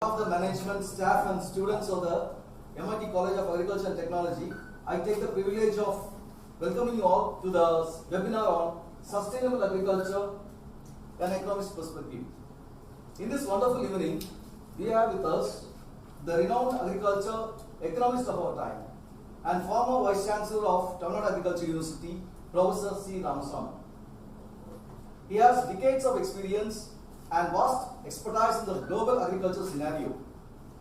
Of the management, staff and students of the MIT College of Agriculture and Technology, I take the privilege of welcoming you all to the webinar on sustainable agriculture and economist perspective. In this wonderful evening, we have with us the renowned agriculture economist of our time and former Vice Chancellor of Tamil Nadu Agriculture University, Professor C. Ramasamy. He has decades of experience and vast expertise in the global agriculture scenario,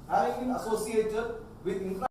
having been associated with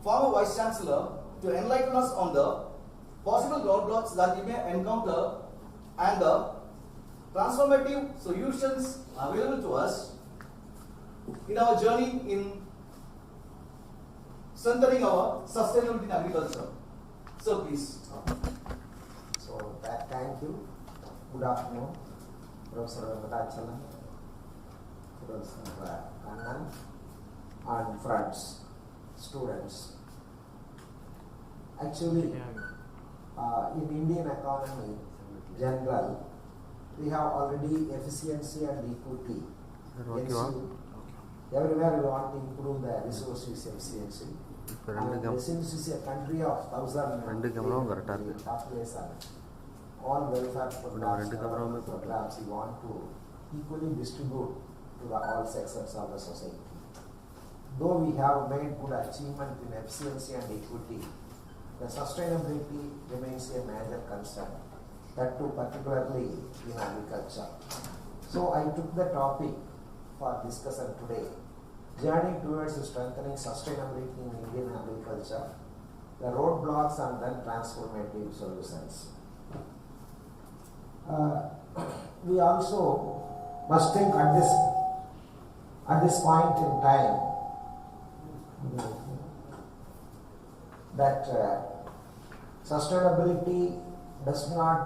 former Vice Chancellor to enlighten us on the possible roadblocks that we may encounter and the transformative solutions available to us in our journey in strengthening our sustainability in agriculture. So please. So thank you. Good afternoon, Professor Chancellor, Professor Kannan, and friends, students. Actually, in Indian economy general, we have already efficiency and equity. Everywhere we want to improve the resource use efficiency. And since it's a country of 1,000 population, all welfare programs we want to equally distribute to the all sectors of the society. Though we have made good achievement in efficiency and equity, the sustainability remains a major concern, that too particularly in agriculture. So I took the topic for discussion today, journey towards strengthening sustainability in Indian agriculture, the roadblocks and then transformative solutions. We also must think at this point in time that sustainability does not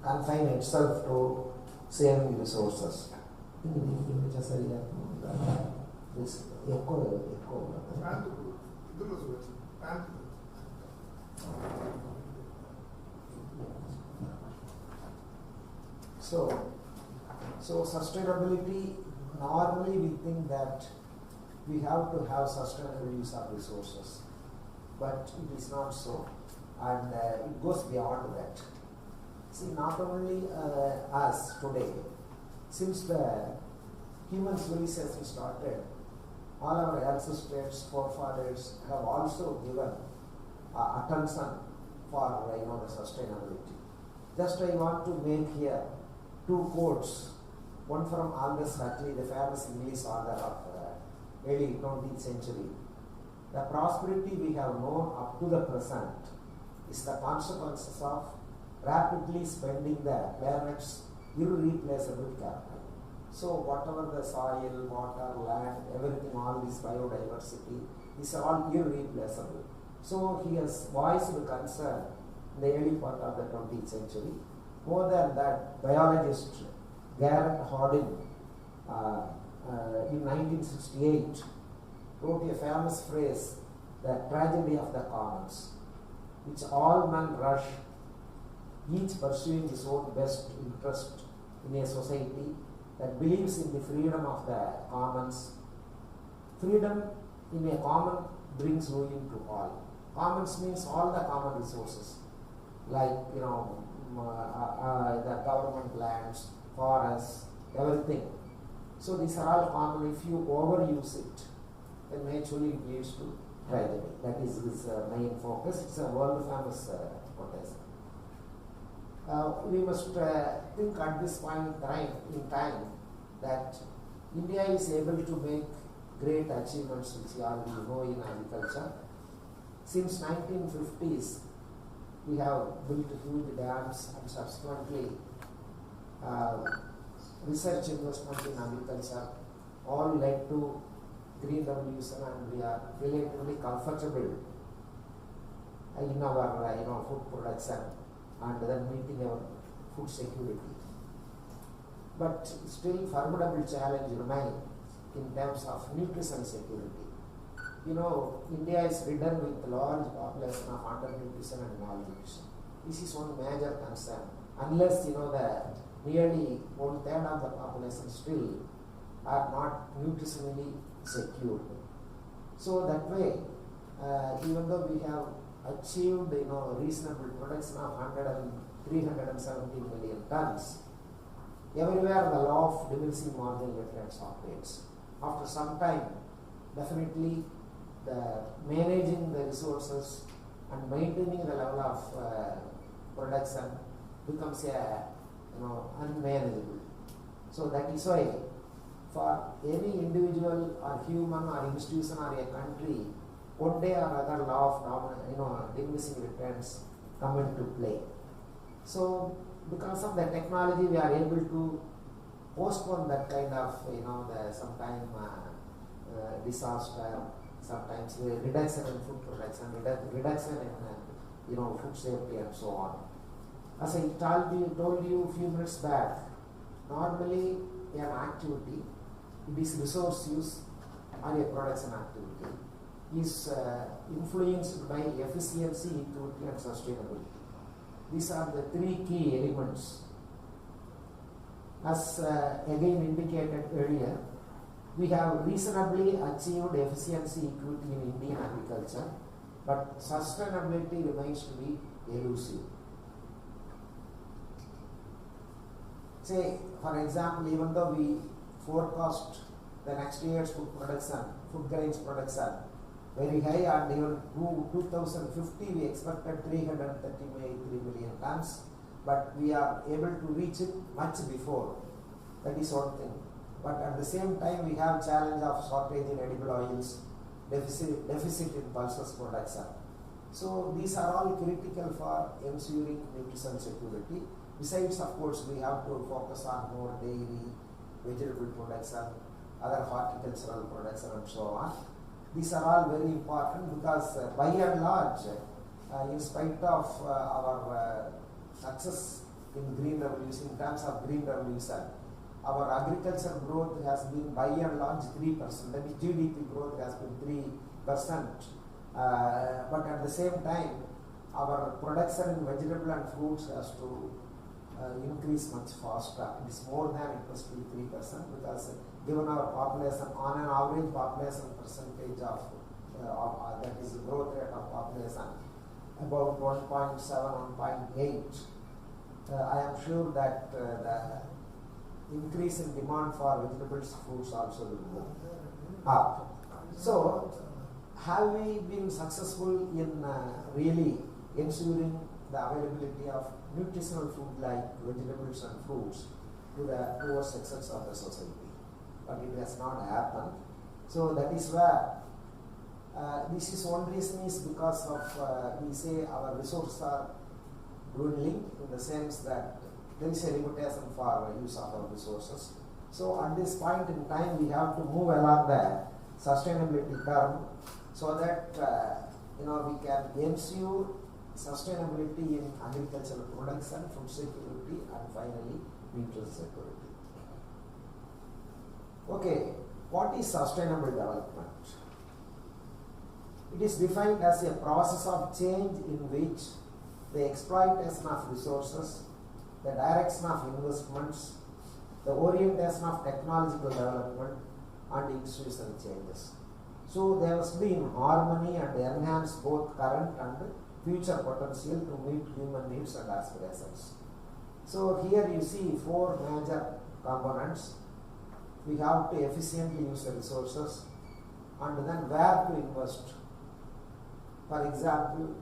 confine itself to saving resources. This echo. So sustainability, normally we think that we have to have sustainable use of resources, but it is not so, and it goes beyond that. See, not only us today, since the human civilization started, all our ancestors, forefathers have also given attention for the sustainability. Just I want to make here two quotes, one from Aldous Huxley, the famous English author of early 20th century. The prosperity we have known up to the present is the consequences of rapidly spending the planet's irreplaceable capital. So whatever the soil, water, land, everything, all this biodiversity is all irreplaceable. So he has voiced the concern in the early part of the 20th century. More than that, biologist Garrett Hardin in 1968 wrote a famous phrase, the tragedy of the commons, which all men rush, each pursuing his own best interest in a society that believes in the freedom of the commons. Freedom in a common brings ruin to all. Commons means all the common resources, like the government lands, forests, everything. So these are all common. If you overuse it, then naturally it leads to by the way. That is his main focus. It's a world famous protest. We must think at this point in time that India is able to make great achievements, which you already know, in agriculture. Since 1950s, we have built huge dams, and subsequently research investment in agriculture all led to green revolution, and we are relatively comfortable in our food production and then meeting our food security. But still formidable challenge remain in terms of nutrition security. India is ridden with large population of undernutrition and malnutrition. This is one major concern. Unless the nearly 1/3 of the population still are not nutritionally secured. So that way, even though we have achieved reasonable production of 370 million tons, everywhere the law of diminishing marginal returns operates. After some time, definitely the managing the resources and maintaining the level of production becomes unmanageable. So that is why for any individual or human or institution or a country, one day or other law of diminishing returns come into play. So because of the technology, we are able to postpone that kind of sometime disaster, sometimes reduction in food production, reduction in food safety, and so on. As I told you a few minutes back, normally an activity, it is resource use or a production activity, is influenced by efficiency, equity, and sustainability. These are the three key elements. As again indicated earlier, we have reasonably achieved efficiency, equity in Indian agriculture, but sustainability remains to be elusive. Say, for example, even though we forecast the next year's food grains production very high, and even 2050 we expected 333 million tons, but we are able to reach it much before. That is one thing. But at the same time, we have challenge of shortage in edible oils, deficit in pulses production. So these are all critical for ensuring nutrition security. Besides, of course, we have to focus on more dairy, vegetable production, other horticultural production, and so on. These are all very important because by and large, in spite of our success in green revolution, in terms of green revolution, our agriculture growth has been by and large 3%. That is, GDP growth has been 3%. But at the same time, our production in vegetable and fruits has to increase much faster. It is more than it must be 3% because given our population, on an average population percentage of that is the growth rate of population, about 1.7, 1.8. I am sure that the increase in demand for vegetables, fruits also will go up. So, have we been successful in really ensuring the availability of nutritional food like vegetables and fruits to the poor sections of the society? But it has not happened. So that is where this is one reason is because of we say our resources are dwindling, in the sense that there is a limitation for use of our resources. So at this point in time, we have to move along the sustainability curve so that we can ensure sustainability in agricultural production, food security, and finally nutrition security. Okay, what is sustainable development? It is defined as a process of change in which the exploitation of resources, the direction of investments, the orientation of technological development, and institutional changes. So they must be in harmony and enhance both current and future potential to meet human needs and aspirations. So here you see four major components. We have to efficiently use the resources, and then where to invest For example,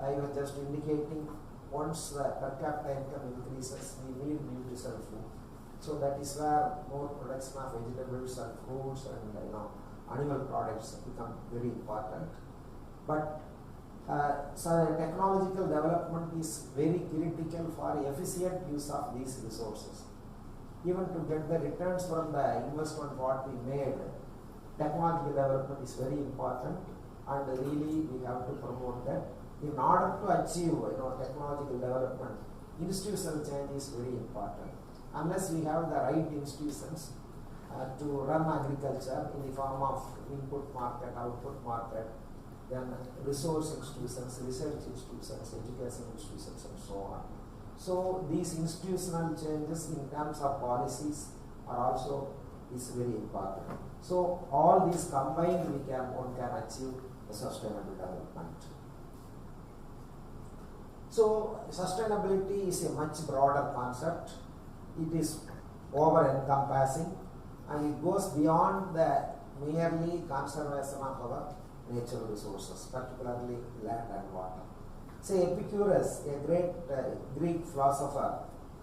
I was just indicating once the per capita income increases, we need nutritional food. So that is where more production of vegetables and fruits and animal products become very important. But so technological development is very critical for efficient use of these resources. Even to get the returns from the investment what we made, technological development is very important, and really we have to promote that. In order to achieve technological development, institutional change is very important. Unless we have the right institutions to run agriculture in the form of input market, output market, then resource institutions, research institutions, education institutions, and so on. So these institutional changes in terms of policies are also is very important. So all these combined, one can achieve a sustainable development. So sustainability is a much broader concept. It is over-encompassing, and it goes beyond the merely conservation of our natural resources, particularly land and water. Say Epicurus, a great Greek philosopher,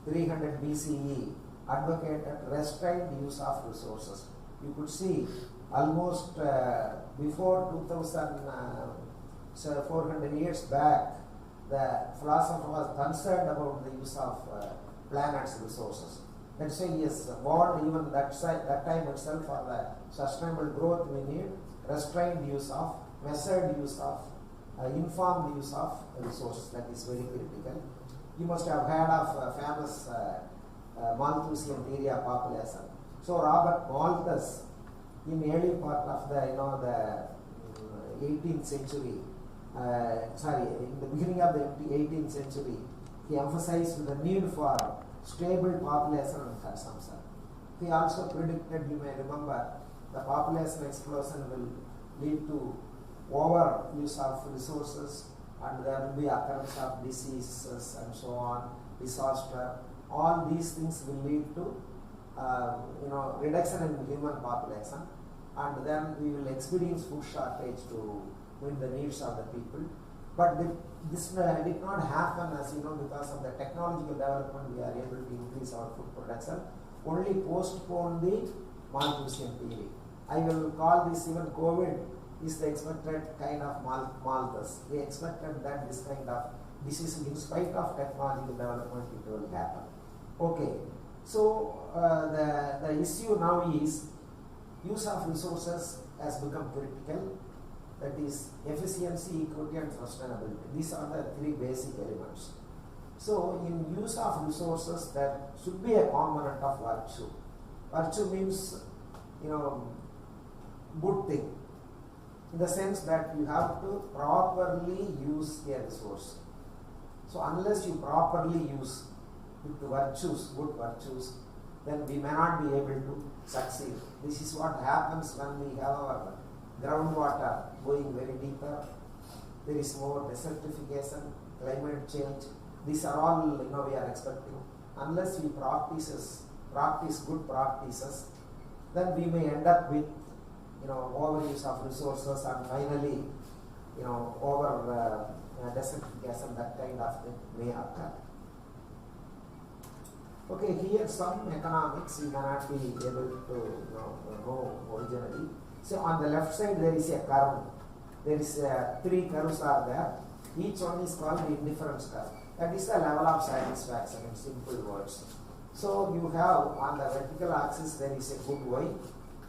300 BCE, advocated restrained use of resources. You could see almost before 400 years back, the philosopher was concerned about the use of planet's resources. That's why he has warned even that time itself for the sustainable growth we need restrained use of, measured use of, informed use of resources. That is very critical. You must have heard of famous Malthusian theory of population. So Robert Malthus, in early part of the 18th century, in the beginning of the 18th century, he emphasized the need for stable population and consumption. He also predicted, you may remember, the population explosion will lead to over use of resources, and there will be occurrence of diseases and so on, disaster. All these things will lead to reduction in human population, and then we will experience food shortage to meet the needs of the people. But this did not happen, as because of the technological development. We are able to increase our food production. Only postpone the Malthusian theory. I will call this, even COVID is the expected kind of Malthus. He expected that this kind of disease, in spite of technological development, it will happen. Okay, so the issue now is use of resources has become critical. That is efficiency, equity, and sustainability. These are the three basic elements. So in use of resources, there should be a component of virtue. Virtue means good thing, in the sense that you have to properly use a resource. So unless you properly use with the virtues, good virtues, then we may not be able to succeed. This is what happens when we have our groundwater going very deeper. There is more desertification, climate change. These are all we are expecting. Unless we practice good practices, then we may end up with overuse of resources, and finally over desertification. That kind of thing may occur. Okay, here some economics you may not be able to know originally. So on the left side there is a curve. There is three curves are there. Each one is called the indifference curve. That is the level of satisfaction in simple words. So you have on the vertical axis there is a good Y.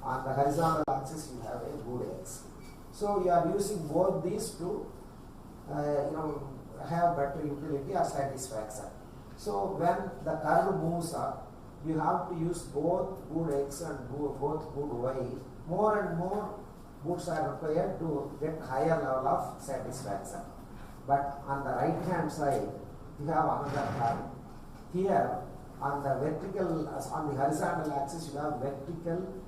On the horizontal axis you have a good X. So you are using both these to have better utility or satisfaction. So when the curve moves up, you have to use both good X and both good Y. More and more goods are required to get higher level of satisfaction. But on the right hand side, you have another curve. Here on the horizontal axis, you have vertical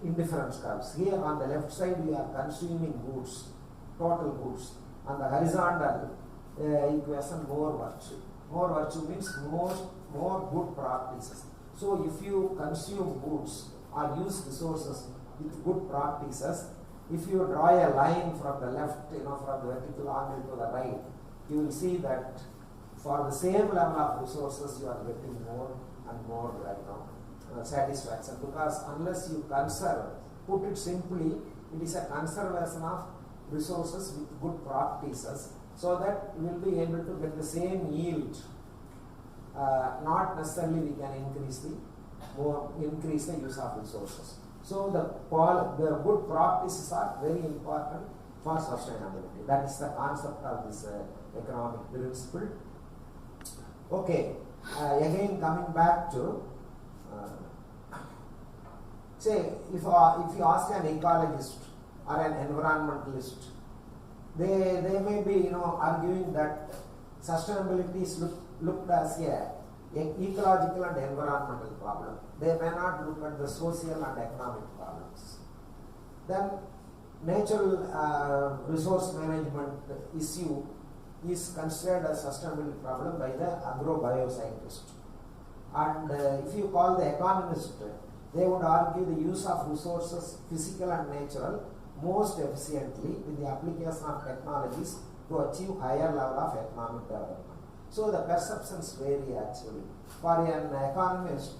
indifference curves. Here on the left side, you are consuming goods, total goods. On the horizontal equation, more virtue. More virtue means more good practices. So if you consume goods or use resources with good practices, if you draw a line from the left, from the vertical angle to the right, you will see that for the same level of resources, you are getting more and more, satisfaction. Because unless you conserve, put it simply, it is a conservation of resources with good practices, so that you will be able to get the same yield. Not necessarily we can increase the use of resources. So the good practices are very important for sustainability. That is the concept of this economic principle. Okay, again coming back to say if you ask an ecologist or an environmentalist, they may be arguing that sustainability is looked as a ecological and environmental problem. They may not look at the social and economic problems. Then natural resource management issue is considered a sustainability problem by the agrobioscientist. And if you call the economist, they would argue the use of resources, physical and natural, most efficiently with the application of technologies to achieve higher level of economic development. So the perceptions vary actually. For an economist,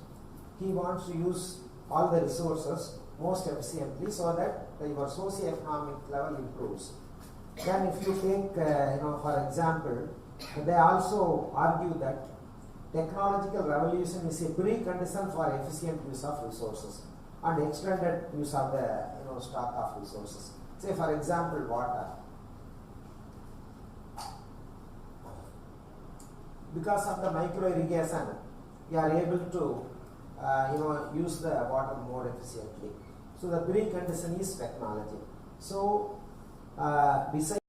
he wants to use all the resources most efficiently so that your socio-economic level improves. Then if you take, for example, they also argue that technological revolution is a precondition for efficient use of resources and extended use of the stock of resources. Say for example, water. Because of the micro irrigation, you are able to use the water more efficiently. So the precondition is technology. So besides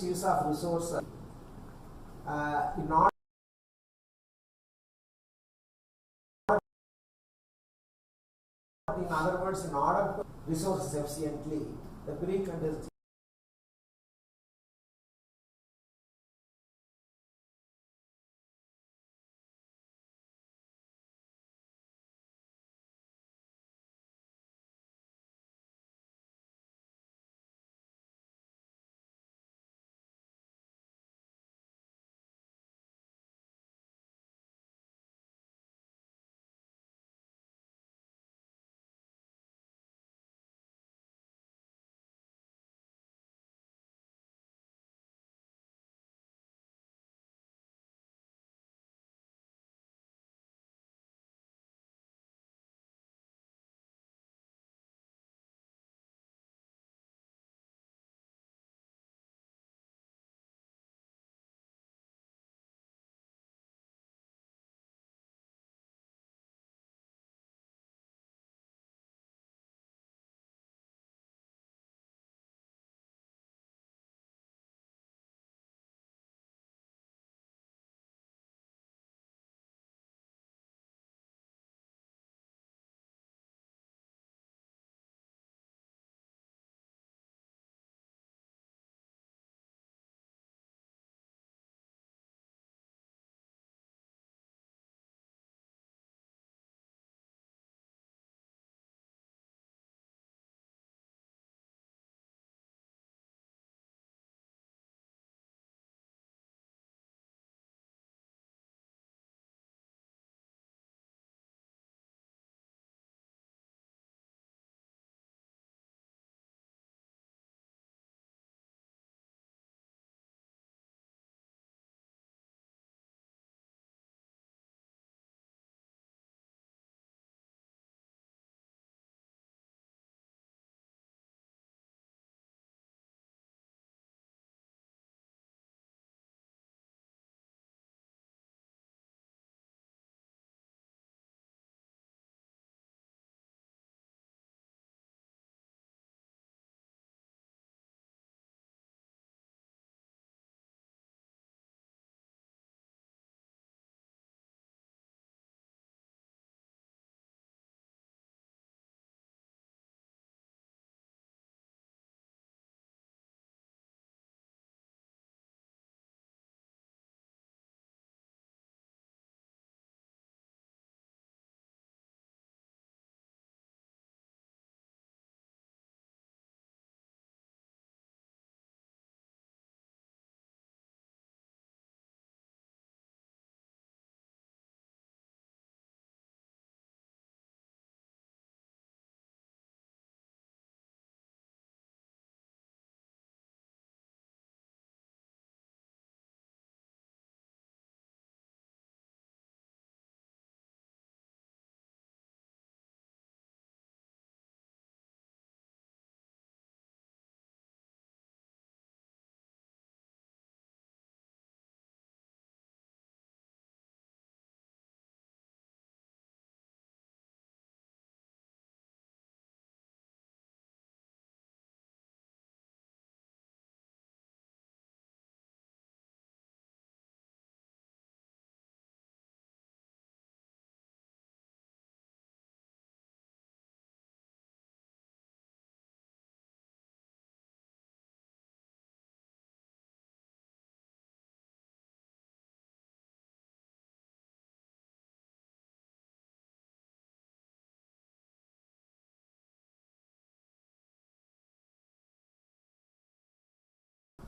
use of resources, in other words, in order to resources efficiently, the precondition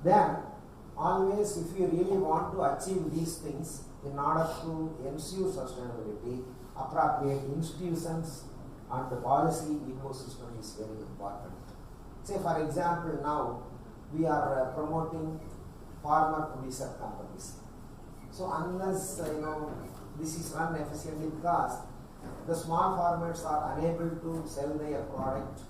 Then always, if you really want to achieve these things, in order to ensure sustainability, appropriate institutions and the policy ecosystem is very important. Say for example, now we are promoting farmer producer companies. So unless this is run efficiently, because the small farmers are unable to sell their product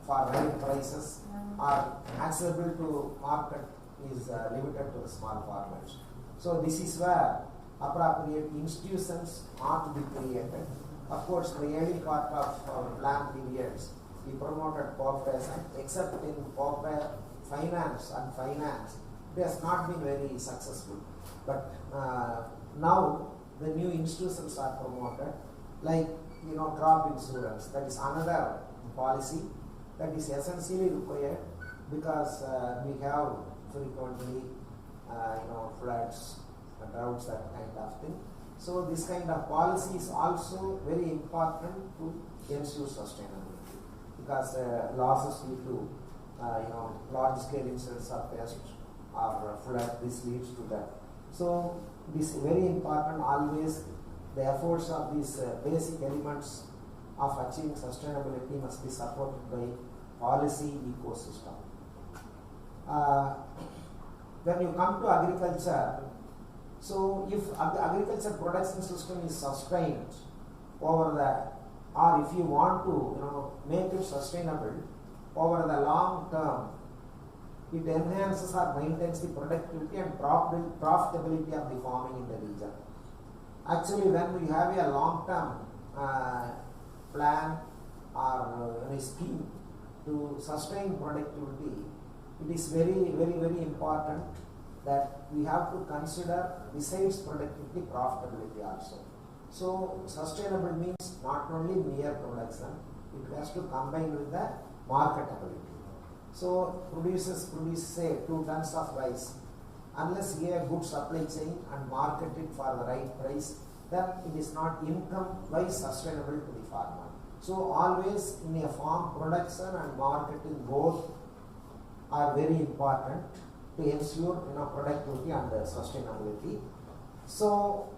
for right prices, or accessible to market is limited to the small farmers. So this is where appropriate institutions are to be created. Of course, the early part of our plan periods, we promoted cooperation, except in finance, it has not been very successful. But now the new institutions are promoted, like crop insurance. That is another policy that is essentially required, because we have frequently floods, droughts, that kind of thing. So this kind of policy is also very important to ensure sustainability, because losses due to large scale incidents of pest or flood, this leads to that. So this is very important. Always the efforts of these basic elements of achieving sustainability must be supported by policy ecosystem. When you come to agriculture, so if agriculture production system is sustained over or if you want to make it sustainable over the long term, it enhances or maintains the productivity and profitability of the farming in the region. Actually, when we have a long-term plan or a scheme to sustain productivity, it is very, very, very important that we have to consider, besides productivity, profitability also. So sustainable means not only mere production, it has to combine with the marketability. So producers produce, say, 2 tons of rice. Unless you have good supply chain and market it for the right price, then it is not income-wise sustainable to the farmer. So always in a farm, production and marketing both are very important to ensure productivity and sustainability. So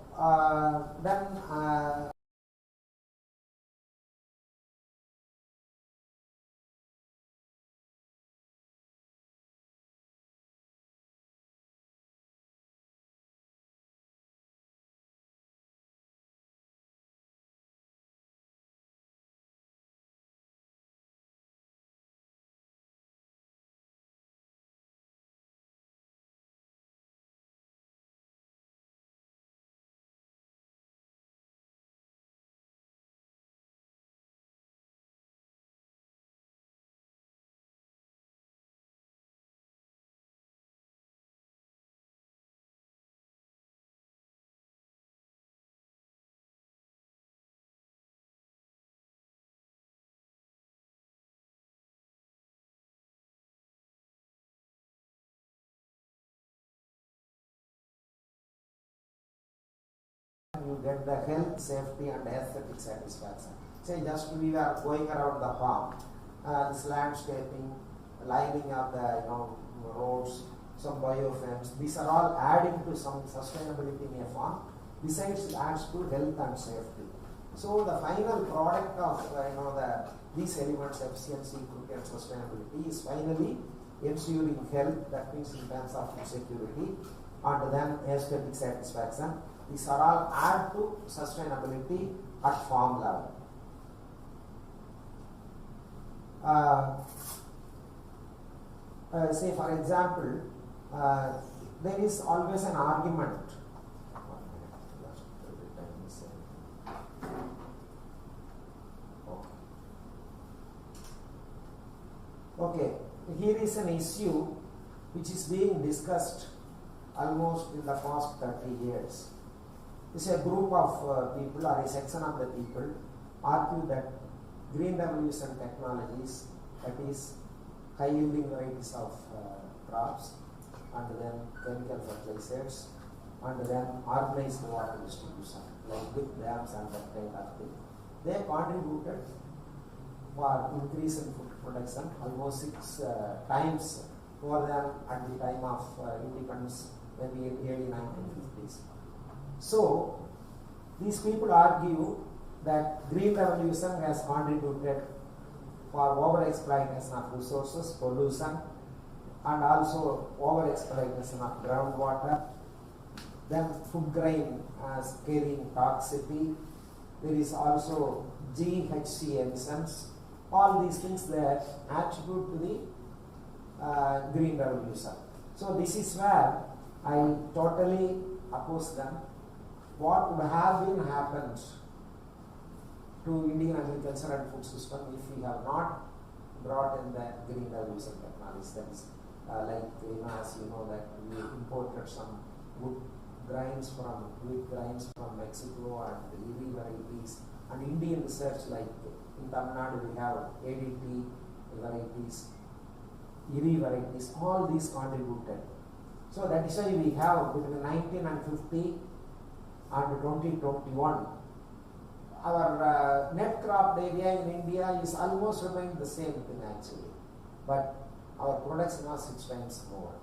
then you get the health, safety and aesthetic satisfaction. Say just we were going around the farm, this landscaping, lining of the roads, some biofilms, these are all adding to some sustainability in a farm. Besides, it adds to health and safety. So the final product of these elements, efficiency, equity and sustainability, is finally ensuring health, that means in terms of food security, and then aesthetic satisfaction. These are all add to sustainability at farm level. Say for example, there is always an argument. Okay, here is an issue which is being discussed almost in the past 30 years. It's a group of people or a section of the people argue that green revolution technologies, that is high yielding varieties of crops, and then chemical fertilizers, and then organized water distribution, like big dams and that kind of thing, they contributed for increase in food production almost 6 times over them at the time of independence, maybe in early 1950s. So, these people argue that green revolution has contributed for over-exploitation of resources, pollution, and also over-exploitation of groundwater. Then food grain as carrying toxicity. There is also GHG emissions. All these things they attribute to the green revolution. So this is where I totally oppose them. What would have been happened to Indian agriculture and food system if we have not brought in the green revolution technologies? That is as you know that we imported some wheat grains from Mexico and EV varieties, and Indian research like in Tamil Nadu we have ADT varieties, EV varieties, all these contributed. So that is why we have between 1950 and 2021, our net cropped area in India is almost remained the same thing actually, but our production was 6 times more.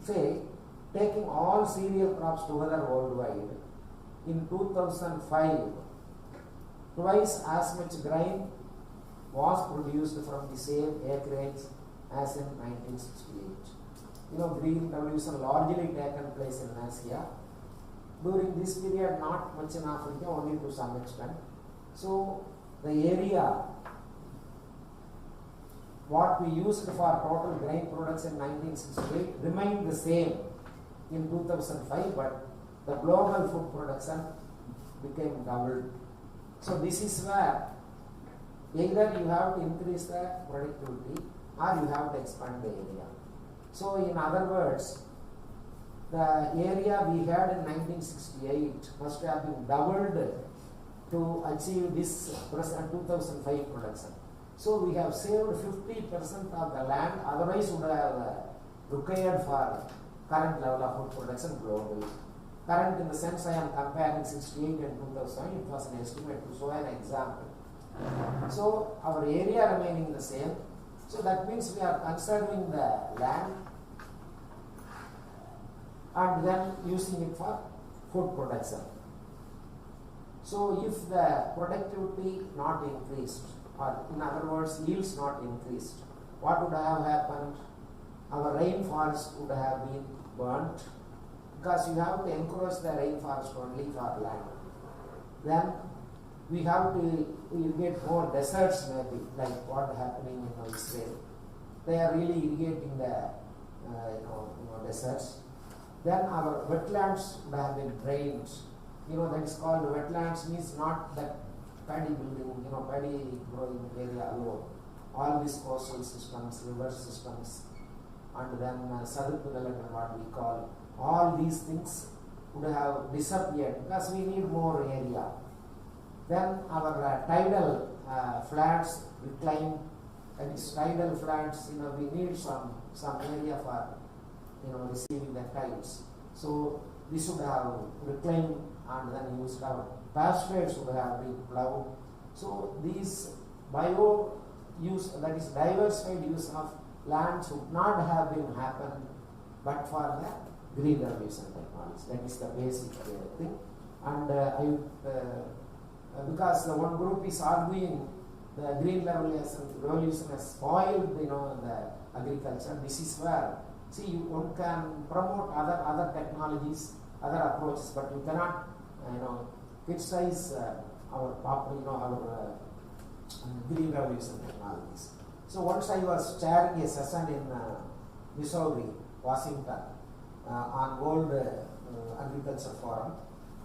Say, taking all cereal crops together worldwide, in 2005, twice as much grain was produced from the same acreage as in 1968. You know, green revolution largely taken place in Asia. During this period, not much in Africa, only to some extent. So, the area what we used for total grain products in 1968 remained the same in 2005, but the global food production became doubled. So this is where either you have to increase the productivity or you have to expand the area. So in other words, the area we had in 1968 must have been doubled to achieve this 2005 production. So we have saved 50% of the land otherwise would have required for current level of food production globally. Current in the sense I am comparing 68 and 2000, it was an estimate to show an example. So our area remaining the same. So that means we are conserving the land and then using it for food production. So if the productivity not increased, or in other words yields not increased, what would have happened? Our rainforest would have been burnt, because you have to encroach the rainforest only for land. Then we have to irrigate more deserts maybe, like what happening in Israel. They are really irrigating the deserts. Then our wetlands would have been drained. That is called wetlands, means not that paddy building, paddy growing area alone. All these coastal systems, river systems, and then Sadhu what we call, all these things would have disappeared because we need more area. Then our tidal floods reclaim, that is tidal floods, we need some area for receiving the tides. So this would have reclaimed and then used. Our pastorates would have been plowed. So these bio use, that is diversified use of lands would not have been happened but for the green revolution technology. That is the basic thing. And because the one group is arguing the green revolution has spoiled the agriculture. This is where one can promote other technologies, other approaches, but you cannot criticize our green revolution technologies. So once I was chairing a session in Missouri, Washington, on World Agriculture Forum.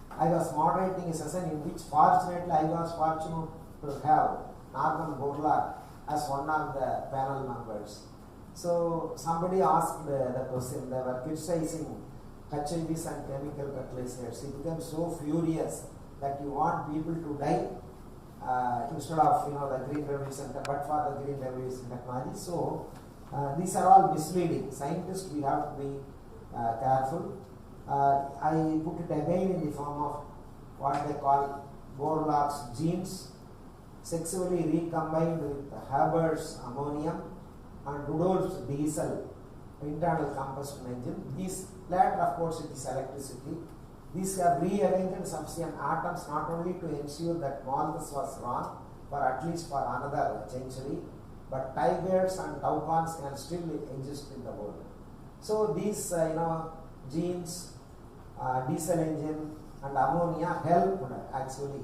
I was moderating a session in which fortunately I was fortunate to have Norman Borlaug as one of the panel members. So somebody asked the question, they were criticizing HYVs and chemical fertilizers. He became so furious that you want people to die instead of the green revolution, but for the green revolution technology. So these are all misleading. Scientists, we have to be careful. I put it again in the form of what they call Borlaug's genes. sexually recombined with Haber's ammonium and Rudolph's diesel internal combustion engine. These latter, of course, it is electricity. These have rearranged sufficient atoms not only to ensure that Malthus was wrong for at least for another century, but tigers and toucans can still exist in the world. So these genes, diesel engine and ammonia helped actually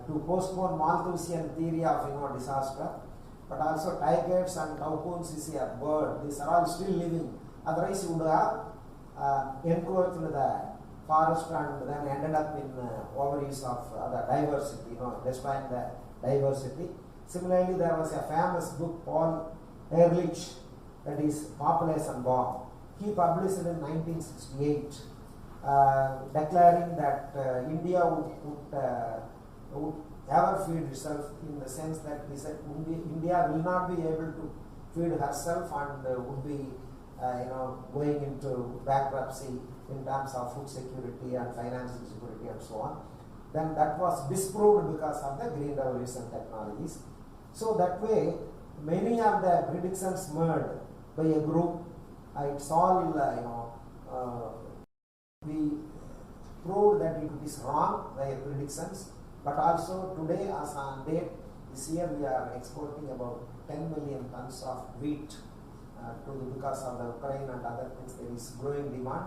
to postpone Malthusian theory of disaster. But also tigers and toucans is a bird. These are all still living. Otherwise, you would have encroached the forest and then ended up in overuse of the diversity, destroying the diversity. Similarly, there was a famous book, Paul Ehrlich, that is Population Bomb. He published it in 1968, declaring that India would ever feed itself, in the sense that he said India will not be able to feed herself and would be going into bankruptcy in terms of food security and financial security and so on. Then that was disproved because of the Green Revolution technologies. So that way, many of the predictions made by a group, it's all we proved that it is wrong by predictions. But also today, as on date, this year we are exporting about 10 million tons of wheat because of the Ukraine and other things. There is growing demand.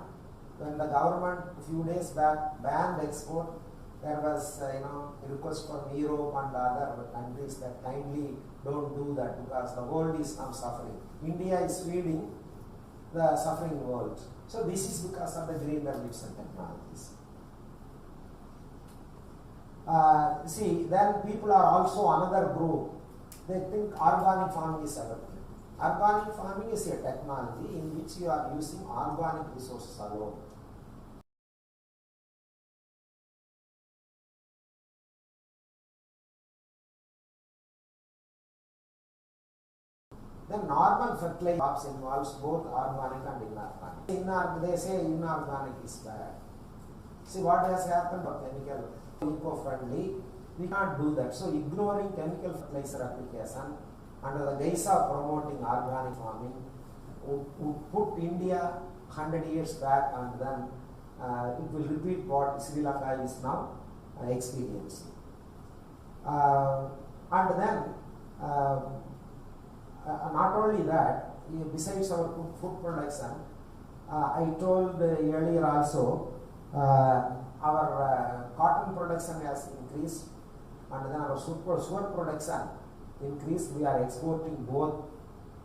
When the government a few days back banned export, there was a request from Europe and other countries that kindly don't do that because the world is now suffering. India is feeding the suffering world. So this is because of the Green Revolution technologies. Then people are also another group. They think organic farming is everything. Organic farming is a technology in which you are using organic resources alone. The normal fertilizer involves both organic and inorganic. They say inorganic is bad. See what has happened for chemical eco-friendly. We can't do that. So ignoring chemical fertilizer application under the guise of promoting organic farming would put India 100 years back, and then it will repeat what Sri Lanka is now experiencing. And then not only that, besides our food production, I told earlier also, our cotton production has increased, and then our sugar production increased. We are exporting both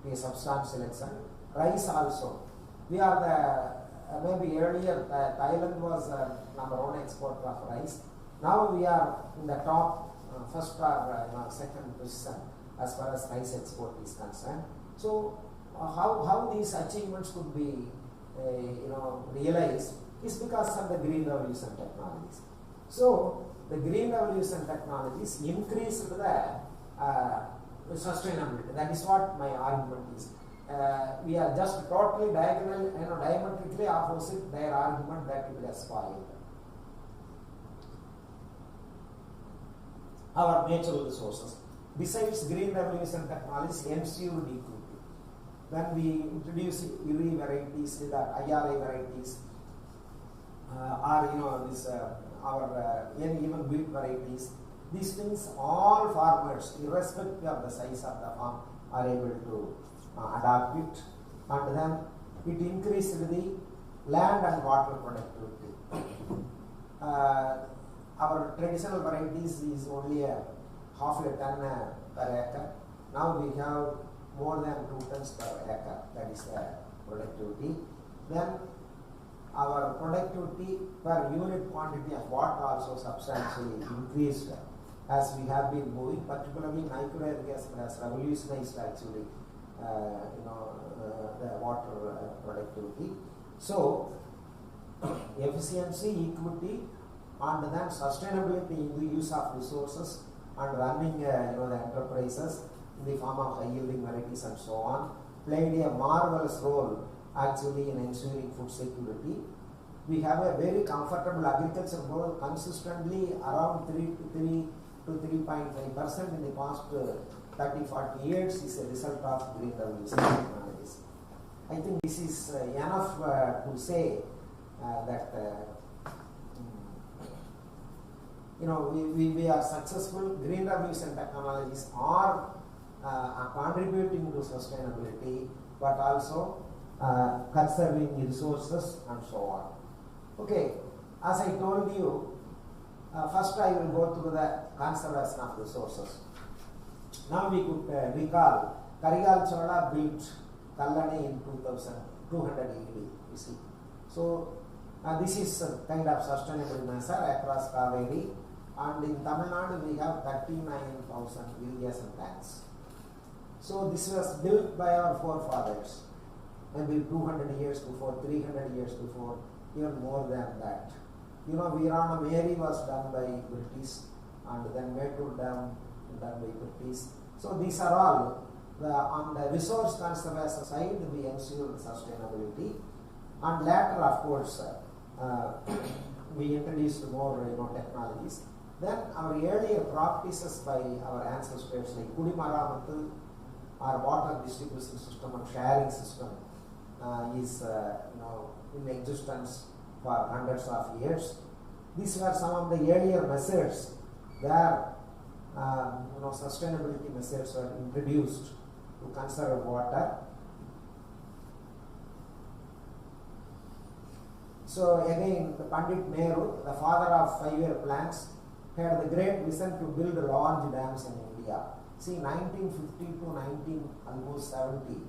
to a substantial extent. Rice also. We are the, maybe earlier Thailand was number one exporter of rice. Now we are in the top, first or second position as far as rice export is concerned. So how these achievements could be realized is because of the Green Revolution technologies. So the Green Revolution technologies increased the sustainability. That is what my argument is. We are just totally diametrically opposite their argument that it has spoiled our natural resources. Besides Green Revolution technologies, ensured equity. When we introduce UV varieties, the IRA varieties, or even wheat varieties, these things, all farmers, irrespective of the size of the farm, are able to adopt it, and then it increased the land and water productivity. Our traditional varieties is only half a ton per acre. Now we have more than 2 tons per acre. That is the productivity. Then our productivity per unit quantity of water also substantially increased as we have been moving. Particularly micro irrigation has revolutionized actually the water productivity. So efficiency, equity, and then sustainability in the use of resources and running the enterprises in the form of high yielding varieties and so on played a marvelous role actually in ensuring food security. We have a very comfortable agriculture growth consistently around 3 to to 3.5% in the past 30-40 years is a result of green revolution technologies. I think this is enough to say that we are successful. Green revolution technologies are contributing to sustainability, but also conserving resources and so on. Okay, as I told you, first I will go through the conservation of resources. Now we could recall Karigal Chola built Kallani in 2200 AD, you see. So this is a kind of sustainable measure across Kaveri, and in Tamil Nadu we have 39,000 irrigation tanks. So this was built by our forefathers, maybe 200 years before, 300 years before, even more than that. Virana Mary was done by British, and then Metur Dam done by British. So these are all on the resource conservation side we ensure sustainability, and later of course we introduced more technologies. Then our earlier practices by our ancestors like Kudimaramatu, our water distribution system and sharing system is in existence for hundreds of years. These were some of the earlier measures where sustainability measures were introduced to conserve water. So again, the Pandit Nehru, the father of 5-year plans, had the great vision to build large dams in India. See, 1950 to almost 70,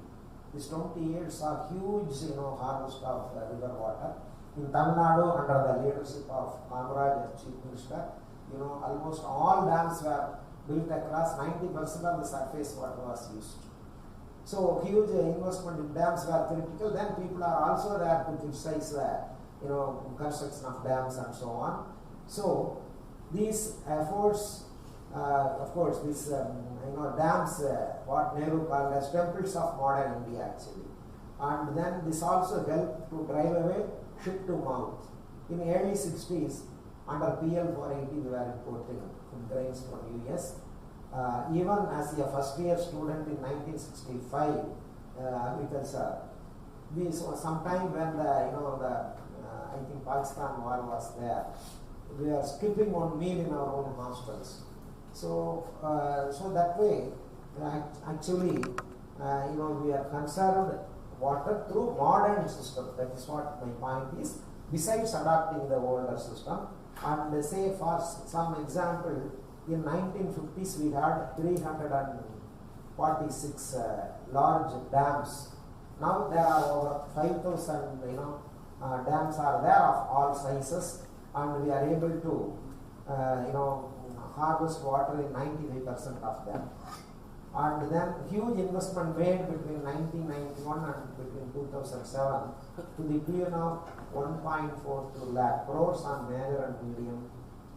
these 20 years are huge, harvest of river water. In Tamil Nadu, under the leadership of Kamaraj as Chief Minister, almost all dams were built across. 90% of the surface water was used. So huge investment in dams were critical. Then people are also there to criticize the construction of dams and so on. So these efforts, of course, these dams, what Nehru called as temples of modern India actually, and then this also helped to drive away ship to mouth. In the early 60s, under PL 480, we were importing grains from US. Even as a first-year student in 1965, agriculture, we saw sometime when I think Pakistan war was there, we are skipping one meal in our own hostels. So that way, actually, we are conserved water through modern system. That is what my point is. Besides adopting the older system, and say for some example, in 1950s we had 346 large dams. Now there are over 5,000 dams are there of all sizes, and we are able to harvest water in 95% of them. And then huge investment made between 1991 and between 2007 to the tune of 1.42 lakh crores on major and medium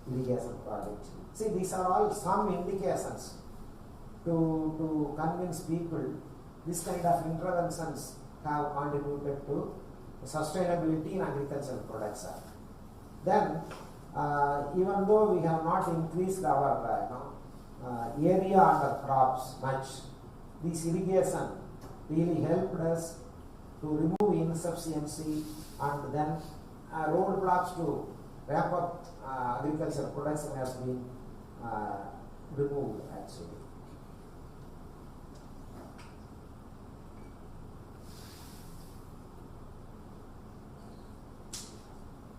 irrigation projects. See, these are all some indications to convince people this kind of interventions have contributed to sustainability in agricultural production. Then, even though we have not increased our area under crops much, this irrigation really helped us to remove insufficiency, and then roadblocks to ramp up agricultural production has been removed actually.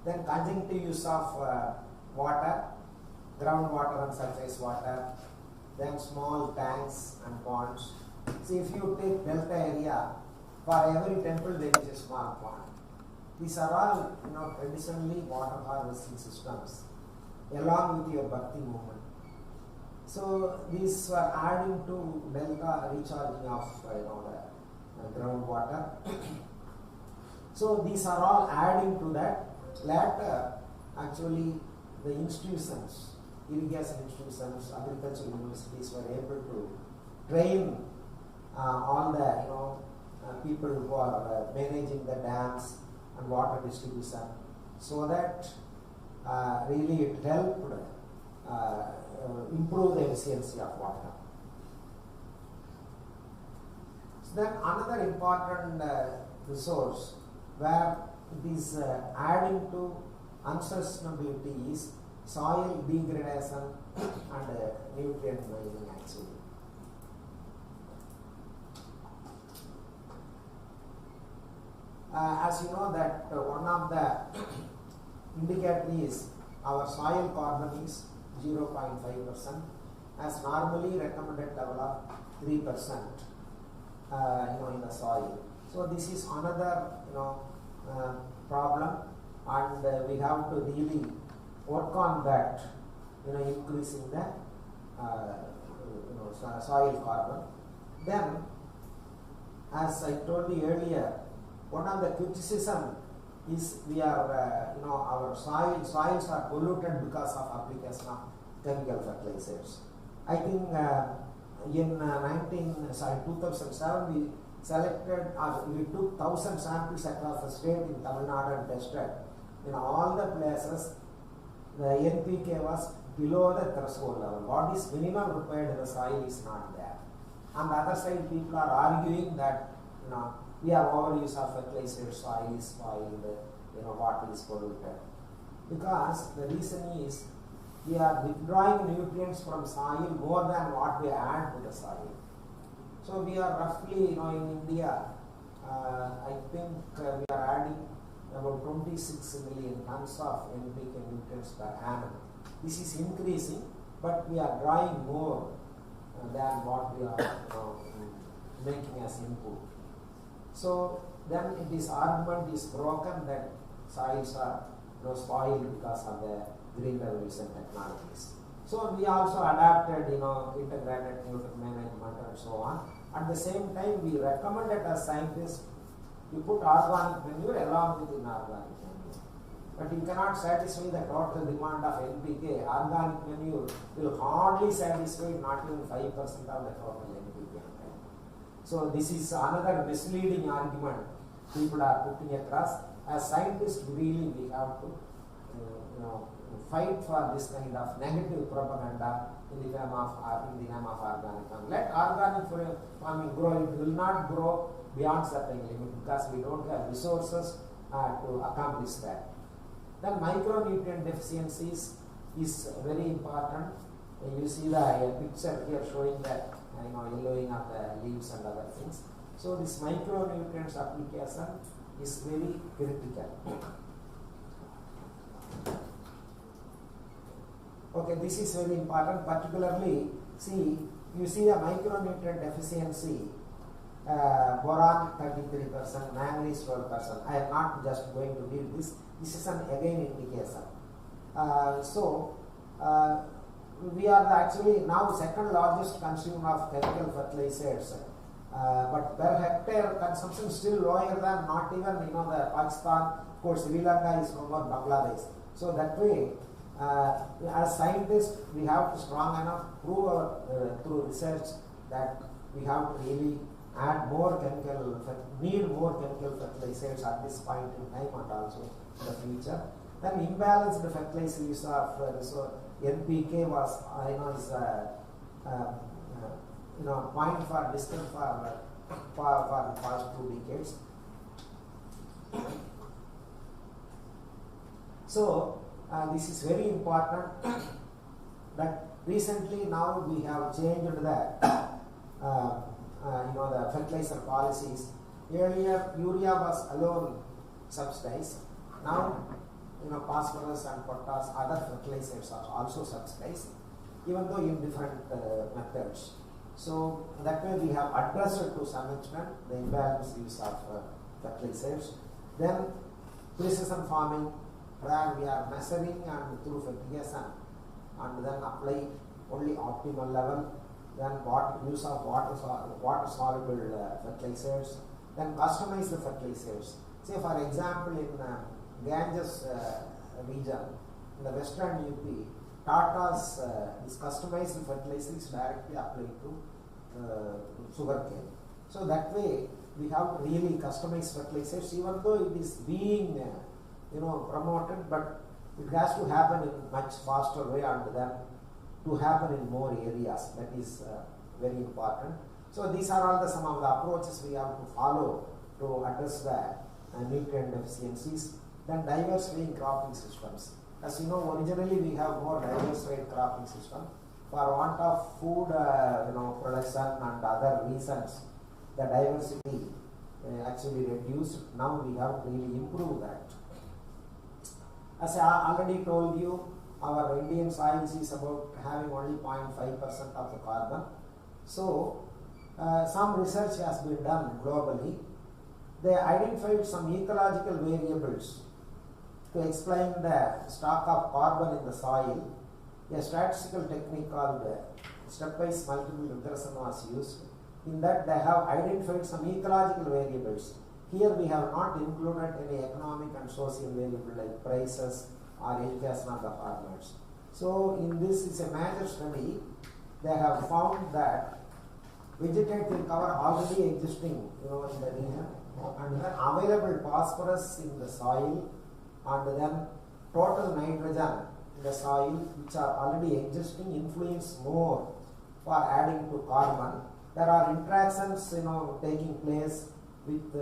Then conjunctive use of water, groundwater and surface water, then small tanks and ponds. See, if you take delta area, for every temple there is a small pond. These are all traditionally water harvesting systems, along with your bhakti movement. So these were adding to delta recharging of the groundwater. So these are all adding to that. Later, actually, the institutions, irrigation institutions, agricultural universities were able to train all the people who are managing the dams and water distribution, so that really it helped improve the efficiency of water. So then another important resource where it is adding to unsustainability is soil degradation and nutrient mining actually. As you know that one of the indicators is our soil carbon is 0.5%, as normally recommended level of 3%, in the soil. So this is another problem, and we have to really work on that, increasing the soil carbon. Then, as I told you earlier, one of the criticism is we are, our soils are polluted because of application of chemical fertilizers. I think in 2007 we selected, we took 1,000 samples across the state in Tamil Nadu and tested. In all the places, the NPK was below the threshold level. What is minimum required in the soil is not there. On the other side, people are arguing that we have overuse of fertilizers, soil is spoiled, water is polluted. Because the reason is we are withdrawing nutrients from soil more than what we add to the soil. So we are roughly, in India, I think we are adding about 26 million tons of NPK nutrients per annum. This is increasing, but we are drawing more than what we are making as input. So then this argument is broken that soils are spoiled because of the green revolution technologies. So we also adapted integrated nutrient management and so on. At the same time, we recommended as scientists you put organic manure along with inorganic manure. But you cannot satisfy the total demand of NPK. Organic manure will hardly satisfy not even 5% of the total NPK. So this is another misleading argument people are putting across. As scientists, really we have to fight for this kind of negative propaganda in the name of organic farming. Let organic farming grow. It will not grow beyond certain limit because we don't have resources to accomplish that. Then micronutrient deficiencies is very important. You see the picture here showing that yellowing of the leaves and other things. So this micronutrients application is very critical. Okay, this is very important, particularly, you see the micronutrient deficiency, boron 33%, manganese 12%. I am not just going to read this. This is an again indication. We are actually now second largest consumer of chemical fertilizers, but per hectare consumption still lower than not even the Pakistan. Of course, Sri Lanka is from Bangladesh. So that way, as scientists, we have to strong enough prove through research that we have to really add more need more chemical fertilizers at this point in time and also in the future. Then imbalanced fertilizer use of NPK was point for discussion for the past 2 decades. So this is very important. That recently now we have changed the fertilizer policies. Earlier urea was alone subsidized. Now phosphorus and potash, other fertilizers are also subsidized, even though in different methods. So that way we have addressed to some extent the imbalanced use of fertilizers. Then precision farming, where we are measuring and through fertigation and then apply only optimal level. Then use of water soluble fertilizers. Then customize the fertilizers. Say for example in Ganges region, in the western UP, Tata's is customized fertilizer is directly applied to sugarcane. So that way we have to really customize fertilizers, even though it is being promoted, but it has to happen in much faster way, and then to happen in more areas. That is very important. So these are all some of the approaches we have to follow to address the nutrient deficiencies. Then diversifying cropping systems. As you know, originally we have more diversified cropping system. For want of food production and other reasons, the diversity actually reduced. Now we have to really improve that. As I already told you, our Indian soils is about having only 0.5% of the carbon. So some research has been done globally. They identified some ecological variables to explain the stock of carbon in the soil. A statistical technique called stepwise multiple regression was used. In that, they have identified some ecological variables. Here we have not included any economic and social variable like prices or education of the farmers. So in this is a major study. They have found that vegetative cover already existing in the region, and then available phosphorus in the soil, and then total nitrogen in the soil, which are already existing, influence more for adding to carbon. There are interactions taking place with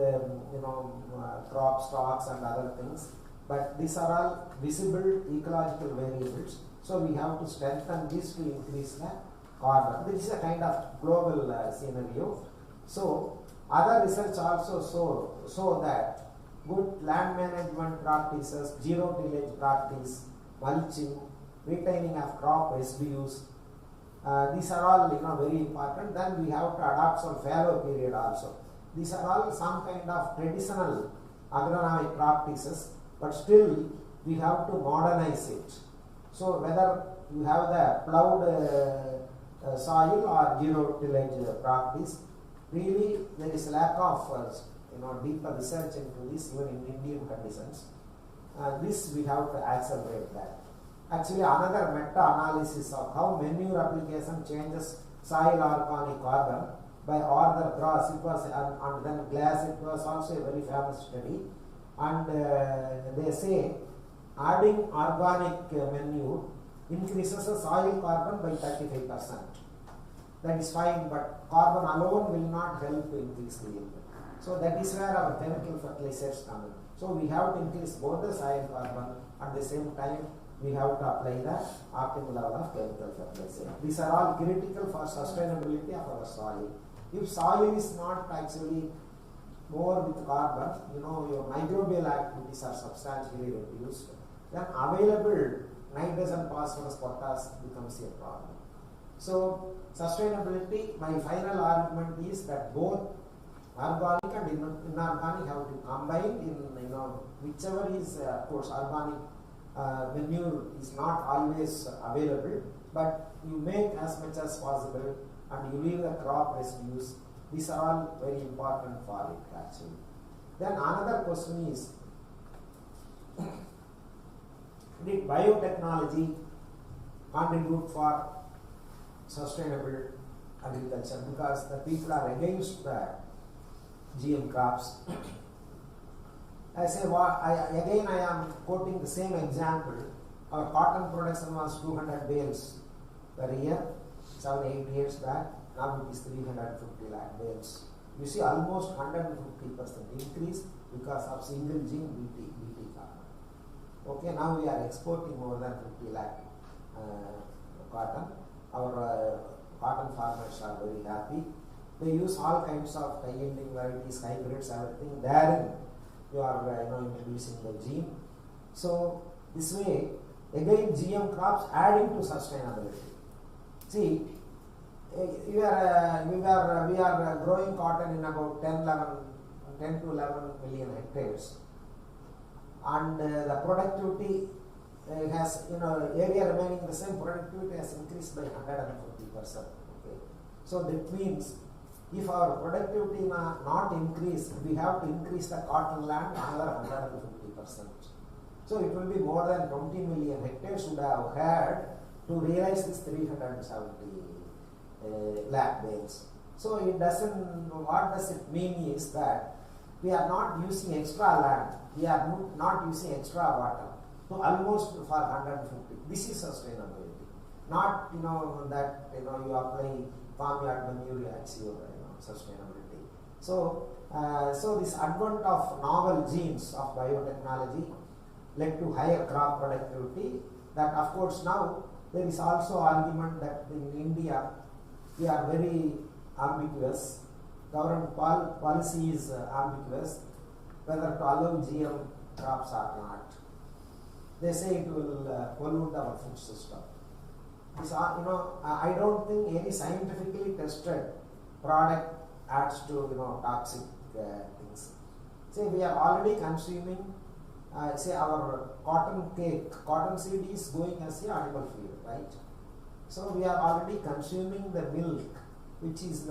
crop stocks and other things, but these are all visible ecological variables. So we have to strengthen this to increase the carbon. This is a kind of global scenario. So other research also show that good land management practices, zero tillage practice, mulching, retaining of crop residues, these are all very important. Then we have to adopt some fallow period also. These are all some kind of traditional agronomic practices, but still we have to modernize it. So whether you have the plowed soil or zero tillage practice, really there is lack of deeper research into this even in Indian conditions. This we have to accelerate that. Actually, another meta-analysis of how manure application changes soil organic carbon by Arthur Gross, it was, and then Glass, it was also a very famous study. And they say adding organic manure increases the soil carbon by 35%. That is fine, but carbon alone will not help to increase the yield. So that is where our chemical fertilizers come in. So we have to increase both the soil carbon, at the same time we have to apply the optimal level of chemical fertilizer. These are all critical for sustainability of our soil. If soil is not actually more with carbon, your microbial activities are substantially reduced, then available nitrogen, phosphorus, potash becomes a problem. So sustainability, my final argument is that both organic and inorganic have to combine in whichever is of course organic manure is not always available, but you make as much as possible and you leave the crop residues. These are all very important for it actually. Then another question is, did biotechnology contribute for sustainable agriculture? Because the people are against the GM crops. I say, I am quoting the same example. Our cotton production was 200 bales per year, 7-8 years back. Now it is 350 lakh bales. You see almost 150% increase because of single gene BT cotton. Okay, now we are exporting more than 50 lakh cotton. Our cotton farmers are very happy. They use all kinds of high yielding varieties, hybrids, everything. Therein you are introducing the gene. So this way, again GM crops adding to sustainability. See, we are growing cotton in about 10 to 11 million hectares, and the productivity has area remaining the same. Productivity has increased by 150%. Okay, so that means if our productivity not increase, we have to increase the cotton land another 150%. So it will be more than 20 million hectares would have had to realize this 370 lakh bales. So it doesn't. What does it mean is that we are not using extra land, we are not using extra water. So almost for 150. This is sustainability. Not that you apply farmyard manure as your sustainability. So so this advent of novel genes of biotechnology led to higher crop productivity. That of course now there is also argument that in India we are very ambiguous. Government policy is ambiguous whether to allow GM crops or not. They say it will pollute our food system. This, I don't think any scientifically tested product adds to toxic things. Say we are already consuming. Say our cotton seed is going as a animal feed, right? So we are already consuming the milk, which is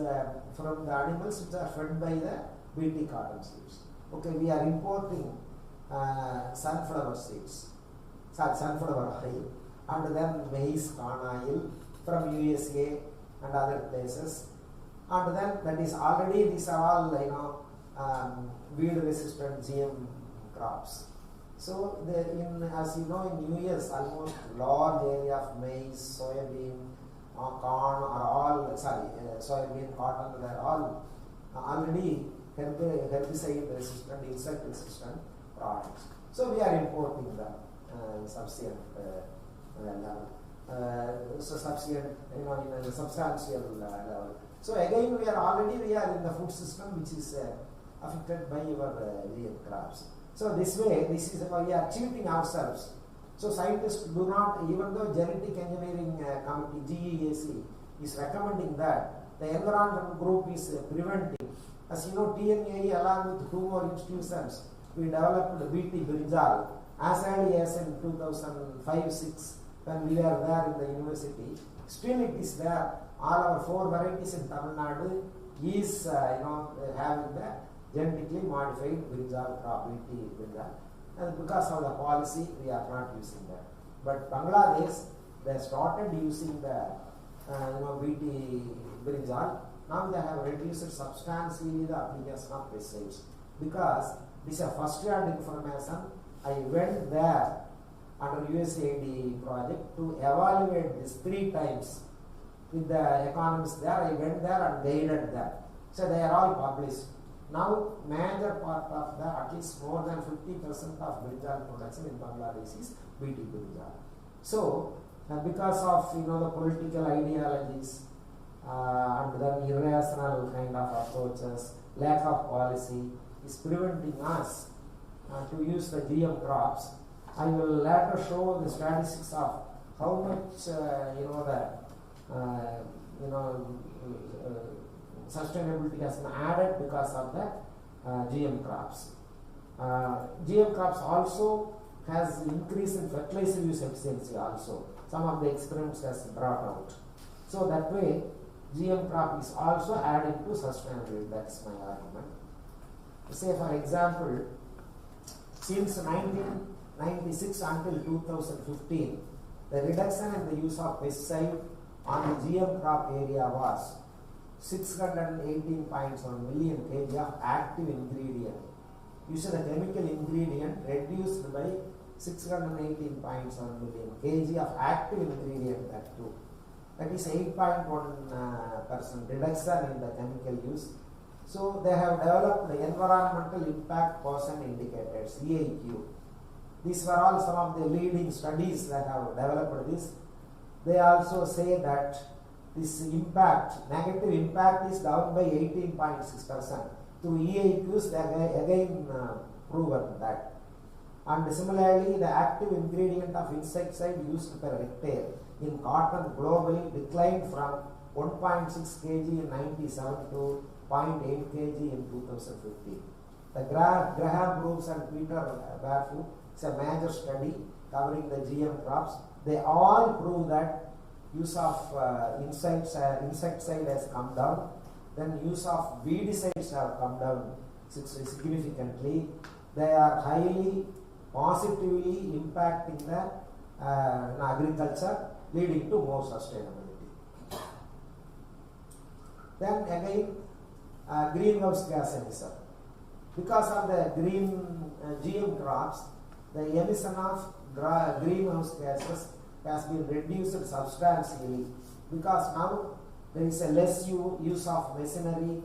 from the animals which are fed by the BT cotton seeds. Okay, we are importing sunflower seeds, sunflower oil, and then maize corn oil from USA and other places, and then that is already, these are all weed resistant GM crops. So as you know, in US almost large area of maize, soybean, corn are all soybean, cotton, they are all already herbicide resistant, insect resistant products. So we are importing them substantial level. In a substantial level. So again we are in the food system which is affected by your GM crops. So this way, this is we are cheating ourselves. So scientists do not, even though Genetic Engineering Committee (GEAC) is recommending that, the environmental group is preventing. As you know, TNAE along with two more institutions, we developed the BT brinjal as early as in 2005-06 when we were there in the university. Still it is there. All our 4 varieties in Tamil Nadu is having the genetically modified brinjal crop, BT brinjal, and because of the policy we are not using that. But Bangladesh, they started using the BT brinjal. Now they have reduced substantially the application of pesticides because this is a first hand information. I went there under USAID project to evaluate this 3 times with the economists there. I went there and guided them. So they are all published. Now, major part of the, at least more than 50% of brinjal production in Bangladesh is BT brinjal. So, because of the political ideologies and then irrational kind of approaches, lack of policy is preventing us to use the GM crops. I will later show the statistics of how much sustainability has been added because of the GM crops. GM crops also has increase in fertilizer use efficiency also. Some of the experiments has brought out. So that way, GM crop is also added to sustainability. That's my argument. Say for example, since 1996 until 2015, the reduction in the use of pesticide on the GM crop area was 618.1 million kg of active ingredient. Use the chemical ingredient reduced by 618.1 million kg of active ingredient, that too. That is 8.1% reduction in the chemical use. So they have developed the environmental impact quotient indicators, EIQ. These were all some of the leading studies that have developed this. They also say that this impact, negative impact, is down by 18.6%. Through EIQs, they have again proven that. And similarly, the active ingredient of insecticide used per hectare in cotton globally declined from 1.6 kg in 97 to 0.8 kg in 2015. The Graham Brooks and Peter Barefoot, it's a major study covering the GM crops. They all prove that use of insecticide has come down, then use of weedicides have come down significantly. They are highly positively impacting the agriculture, leading to more sustainability. Then again, greenhouse gas emission. Because of the GM crops, the emission of greenhouse gases has been reduced substantially, because now there is a less use of machinery,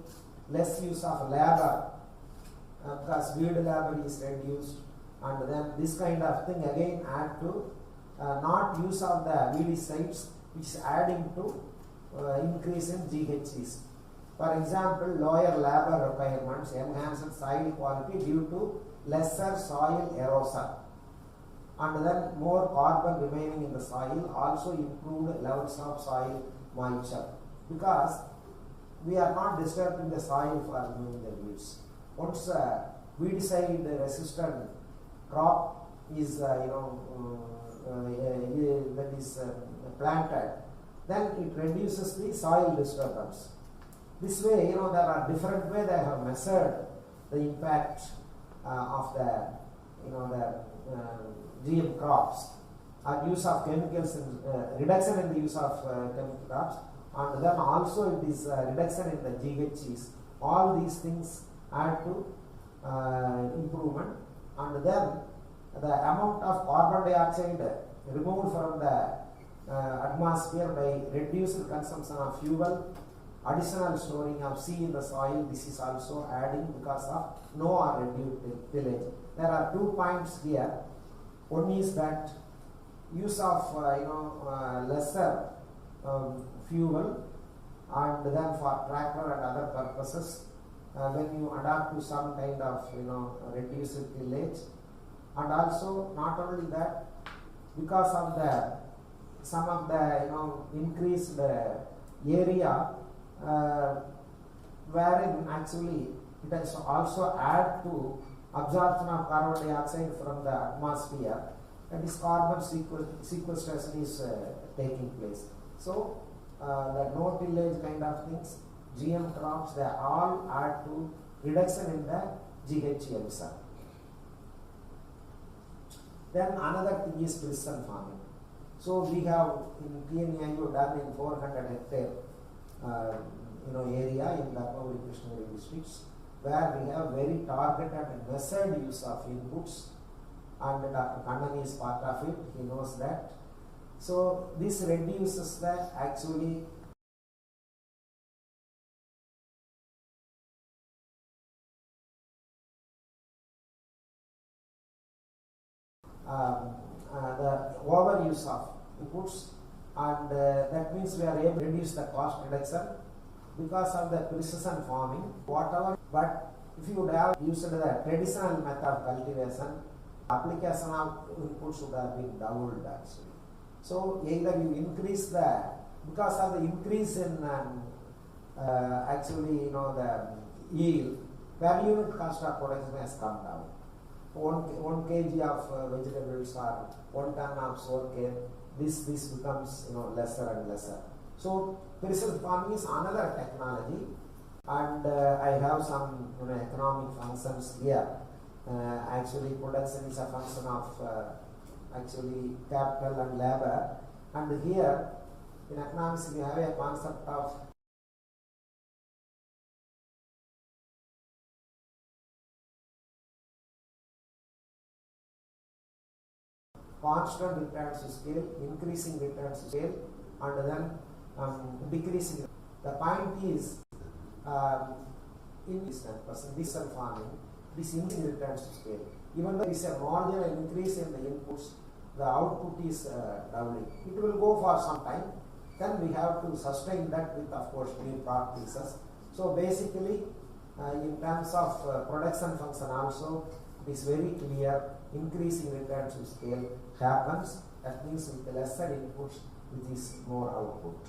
less use of labor, because field labor is reduced, and then this kind of thing again add to not use of the pesticides, which is adding to increase in GHGs. For example, lower labor requirements enhanced soil quality due to lesser soil erosion, and then more carbon remaining in the soil, also improved levels of soil moisture, because we are not disturbing the soil for doing the weeds. Once weedicide resistant crop is that is planted, then it reduces the soil disturbance. This way, there are different ways they have measured the impact of the GM crops, and use of chemicals, reduction in the use of chemical crops, and then also it is reduction in the GHGs. All these things add to improvement, and then the amount of carbon dioxide removed from the atmosphere by reduced consumption of fuel, additional storing of C in the soil, this is also adding because of no or reduced tillage. There are 2 points here. One is that use of lesser fuel, and then for tractor and other purposes, when you adapt to some kind of reduced tillage, and also not only that, because of the some of the increased area wherein actually it has also add to absorption of carbon dioxide from the atmosphere, and this carbon sequestration is taking place. So the no tillage kind of things, GM crops, they all add to reduction in the GHG emission. Then another thing is precision farming. So we have in TNAU done in 400 hectare area in the Krishnagiri districts, where we have very targeted and measured use of inputs, and Dr. Kannan is part of it, he knows that. So this reduces the actually the overuse of inputs, and that means we are able to reduce the cost reduction because of the precision farming, whatever. But if you would have used the traditional method of cultivation, application of inputs would have been doubled actually. So either you increase because of the increase in the yield, per unit cost of production has come down. 1 kg of vegetables or 1 ton of soil care, this becomes lesser and lesser. So precision farming is another technology, and I have some economic functions here. Actually, production is a function of actually capital and labor, and here in economics we have a concept of constant returns to scale, increasing returns to scale, and then decreasing. The point is, in this 10% diesel farming, this increasing returns to scale. Even though there is a marginal increase in the inputs, the output is doubling. It will go for some time. Then we have to sustain that with, of course, new practices. So basically, in terms of production function also, it is very clear. Increasing returns to scale happens. That means with lesser inputs, which is more output.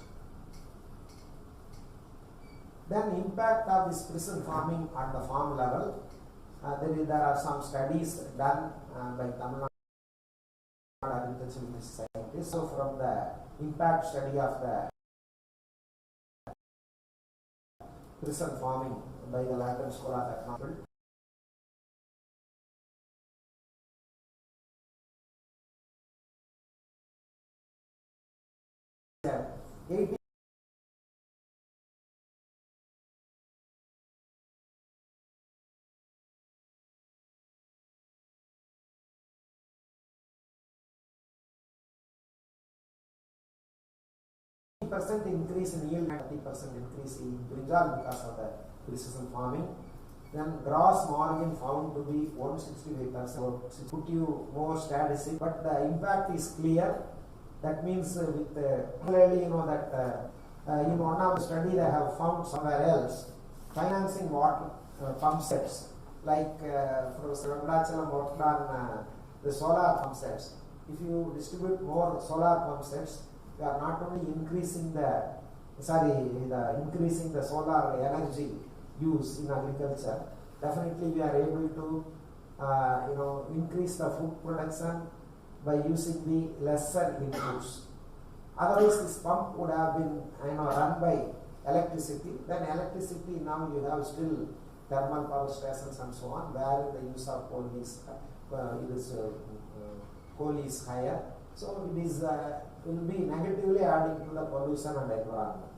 Then impact of this precision farming at the farm level. There are some studies done by Tamil Nadu agricultural scientists. So from the impact study of the precision farming by the London School of Economics, 80 20% increase in yield and 30% increase in brinjal because of the precision farming. Then gross margin found to be 165%. Put you more statistics, but the impact is clear. That means with clearly that in one of the study they have found somewhere else financing water pump sets like Professor Ramasamy worked on the solar pump sets. If you distribute more solar pump sets, you are not only increasing the solar energy use in agriculture. Definitely, we are able to increase the food production by using the lesser inputs. Otherwise, this pump would have been run by electricity. Then electricity, now you have still thermal power stations and so on, where the use of coal is higher. So it is will be negatively adding to the pollution and environment.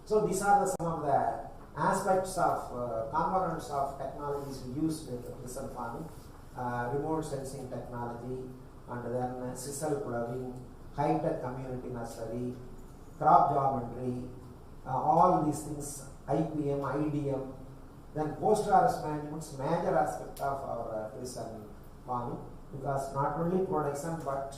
So these are some of the aspects of components of technologies used in precision farming. Remote sensing technology, and then sisal ploughing, high-tech community nursery, crop geometry, all these things, IPM, IDM, then post-harvest management is major aspect of our precision farming, because not only production but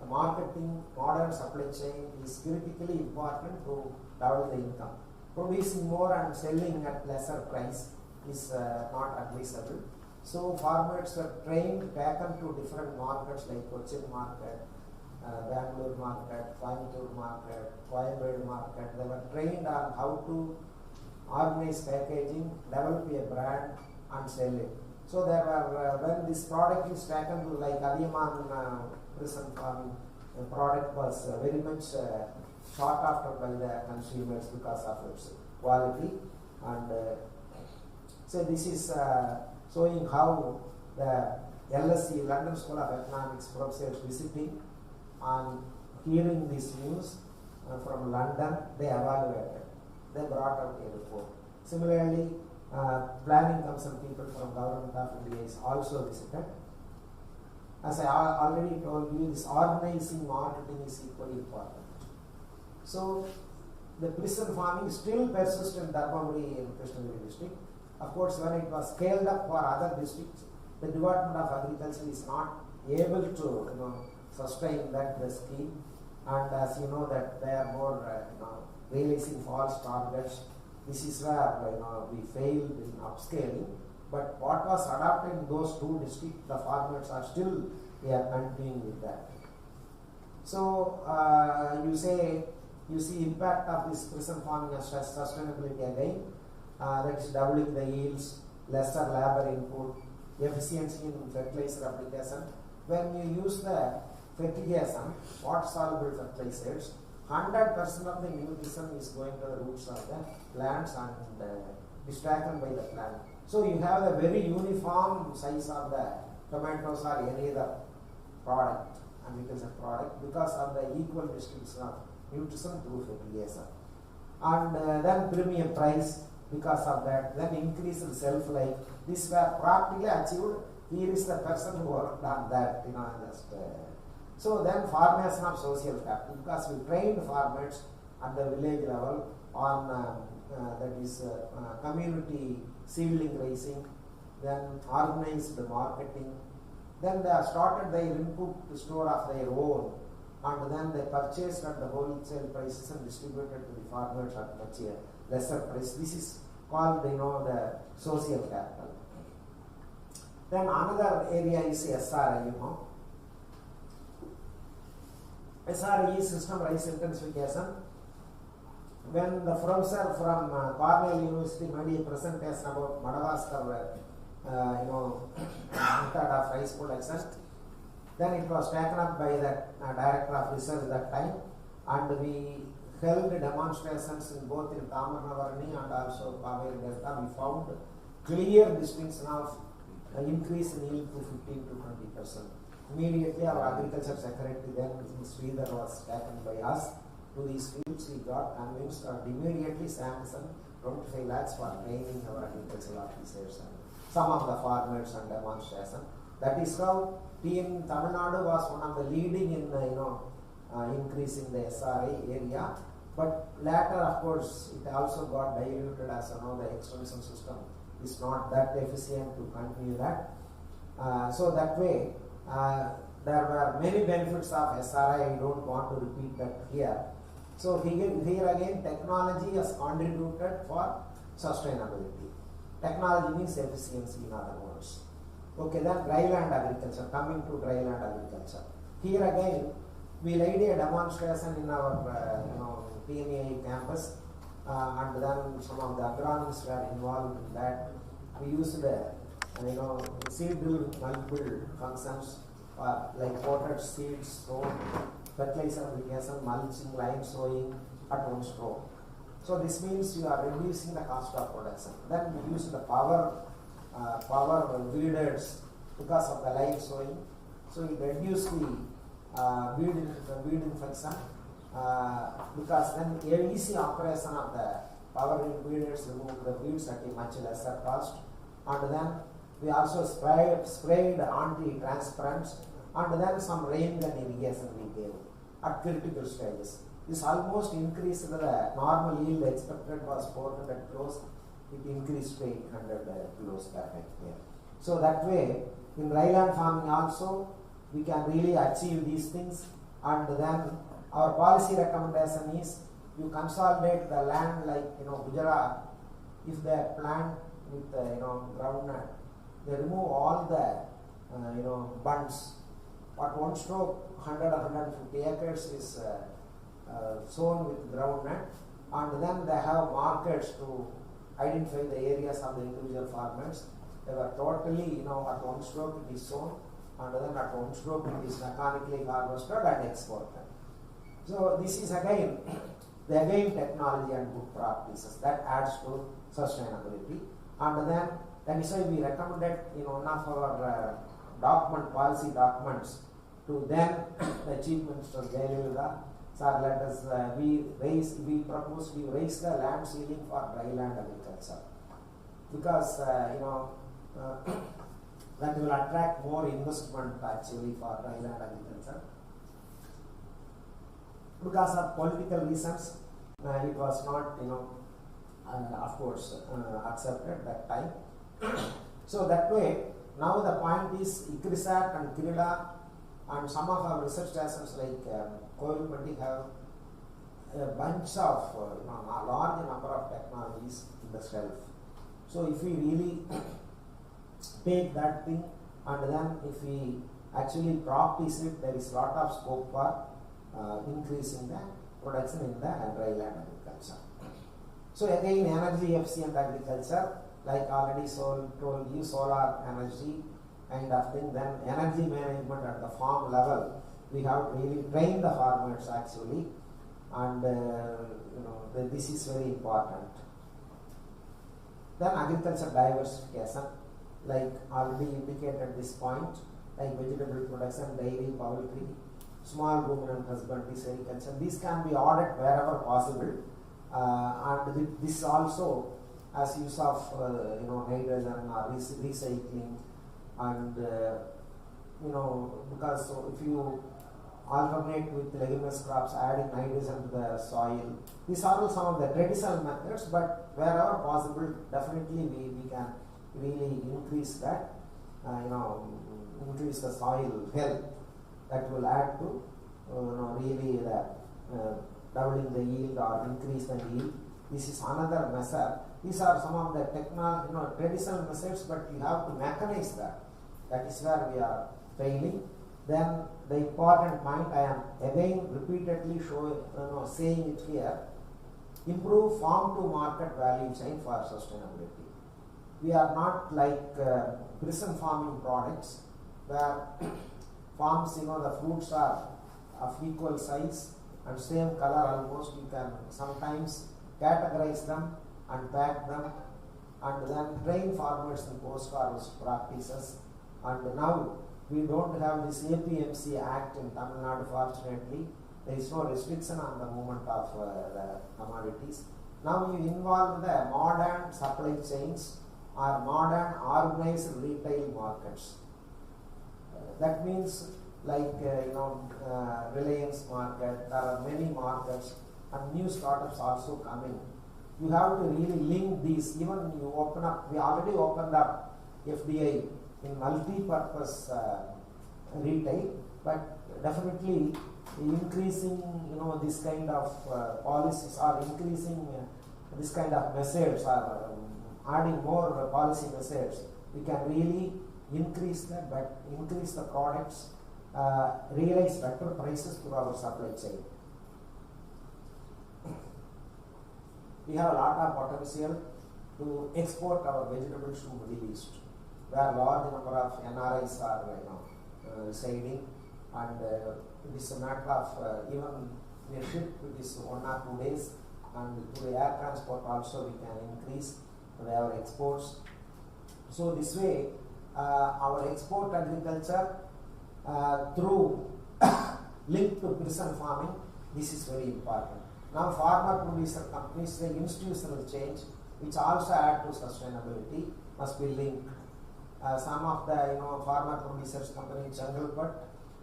the marketing, modern supply chain is critically important to double the income. Producing more and selling at lesser price is not advisable. So farmers were trained, taken to different markets like Cochin market, Bangalore market, Coimbatore market, Coimbatore market. They were trained on how to organize packaging, develop a brand and sell it. So there were when this product is taken to like Adiyaman precision farming, the product was very much sought after by the consumers because of its quality. And so this is showing how the LSE, London School of Economics professors visiting and hearing this news from London, they evaluated. They brought out a report. Similarly, planning council people from Government of India is also visited. As I already told you, this organizing marketing is equally important. So the precision farming still persists in Dharmaburi and Krishnagiri district. Of course, when it was scaled up for other districts, the Department of Agriculture is not able to sustain that the scheme. And as you know that they are more realizing false targets. This is where we failed in upscaling. But what was adopted in those two districts, the farmers are still continuing with that. So you see impact of this precision farming as sustainability again. That is doubling the yields, lesser labor input, efficiency in fertilizer application. When you use the fertigation, water-soluble fertilizers, 100% of the nutrition is going to the roots of the plants and distracted by the plant. So you have a very uniform size of the tomatoes or any other product, agriculture product, because of the equal distribution of nutrition through fertigation. And then premium price because of that, then increase in self-life. This were practically achieved. Here is the person who worked on that, So then formation of social capital, because we trained farmers at the village level on community seedling raising, then organized marketing, then they started their input store of their own, and then they purchased at the wholesale prices and distributed to the farmers at much lesser price. This is called the social capital. Then another area is SRI, SRE is system rice intensification. When the professor from Cornell University made a presentation about Madawaskar, method of rice production, then it was taken up by the director of research at that time, and we held demonstrations in both in Tamarnavarni and also Kaveri Delta. We found clear distinction of increase in yield to 15 to 20%. Immediately our agriculture secretary then Sridhar was taken by us to these fields. We got convinced and immediately sanctioned 25 lakhs for training our agricultural officers and some of the farmers and demonstration. That is how TN Tamil Nadu was one of the leading in increasing the SRA area. But later, of course, it also got diluted as the extension system is not that efficient to continue that. So that way, there were many benefits of SRI. I don't want to repeat that here. So here again, technology has contributed for sustainability. Technology means efficiency, in other words. Okay, then dryland agriculture. Coming to dryland agriculture. Here again, we laid a demonstration in our PNAI campus, and then some of the agronomists were involved in that. We used seed drill with multiple functions, like potted seeds, sown, fertilizer application, mulching, line sowing at one stroke. So this means you are reducing the cost of production. Then we use the power weeders because of the line sowing. So it reduces the weed infection because then easy operation of the power weeders remove the weeds at a much lesser cost. And then we also sprayed anti-transparents, and then some rain gun irrigation we gave at critical stages. This almost increased the normal yield expected was 400 kilos. It increased to 800 kilos per hectare. So that way, in dryland farming also, we can really achieve these things. And then our policy recommendation is you consolidate the land like Gujarat. If they plant with groundnut, they remove all the bunds. At one stroke, 100 or 150 acres is sown with groundnut, and then they have markets to identify the areas of the individual farmers. They were totally, at one stroke it is sown, and then at one stroke it is mechanically harvested and exported. So this is again technology and good practices that adds to sustainability. And then that is why we recommended in one of our policy documents to then the Chief Minister Jayalalitha, sir, let us we propose we raise the land ceiling for dryland agriculture because that will attract more investment actually for dryland agriculture. Because of political reasons, it was not of course accepted that time. So that way, now the point is ICRISAT and CRIDA and some of our research stations like Coimbatore have a bunch of a large number of technologies in the shelf. So if we really take that thing and then if we actually practice it, there is a lot of scope for increasing the production in the dryland agriculture. So again, energy efficient agriculture, like already told you, solar energy kind of thing. Then energy management at the farm level, we have to really train the farmers actually, and this is very important. Then agriculture diversification, like already indicated this point, like vegetable production, dairy, poultry, small ruminant husbandry, sericulture. These can be added wherever possible, and this also as use of nitrogen or recycling, and because if you alternate with leguminous crops, adding nitrogen to the soil, these are all some of the traditional methods, but wherever possible, definitely we can really increase that, increase the soil health. That will add to really doubling the yield or increase the yield. This is another measure. These are some of the traditional methods, but you have to mechanize that. That is where we are failing. Then the important point I am again repeatedly saying it here: improve farm to market value chain for sustainability. We are not like precision farming products where farms, the fruits are of equal size and same color almost. You can sometimes categorize them and pack them and then train farmers in post-harvest practices. And now we don't have this APMC Act in Tamil Nadu, fortunately. There is no restriction on the movement of the commodities. Now you involve the modern supply chains or modern organized retail markets. That means like Reliance market. There are many markets and new startups also coming. You have to really link these. Even you open up, we already opened up FDI in multi-purpose retail, but definitely increasing this kind of policies or increasing this kind of methods or adding more policy methods, we can really increase the products, realize better prices to our supply chain. We have a lot of potential to export our vegetables to Middle East, where large number of NRIs are residing, and it is a matter of even in a ship it is 1 or 2 days, and through the air transport also we can increase our exports. So this way our export agriculture through linked to precision farming, this is very important. Now farmer producer companies, the institutional change which also add to sustainability must be linked. Some of the farmer producers company Changalput,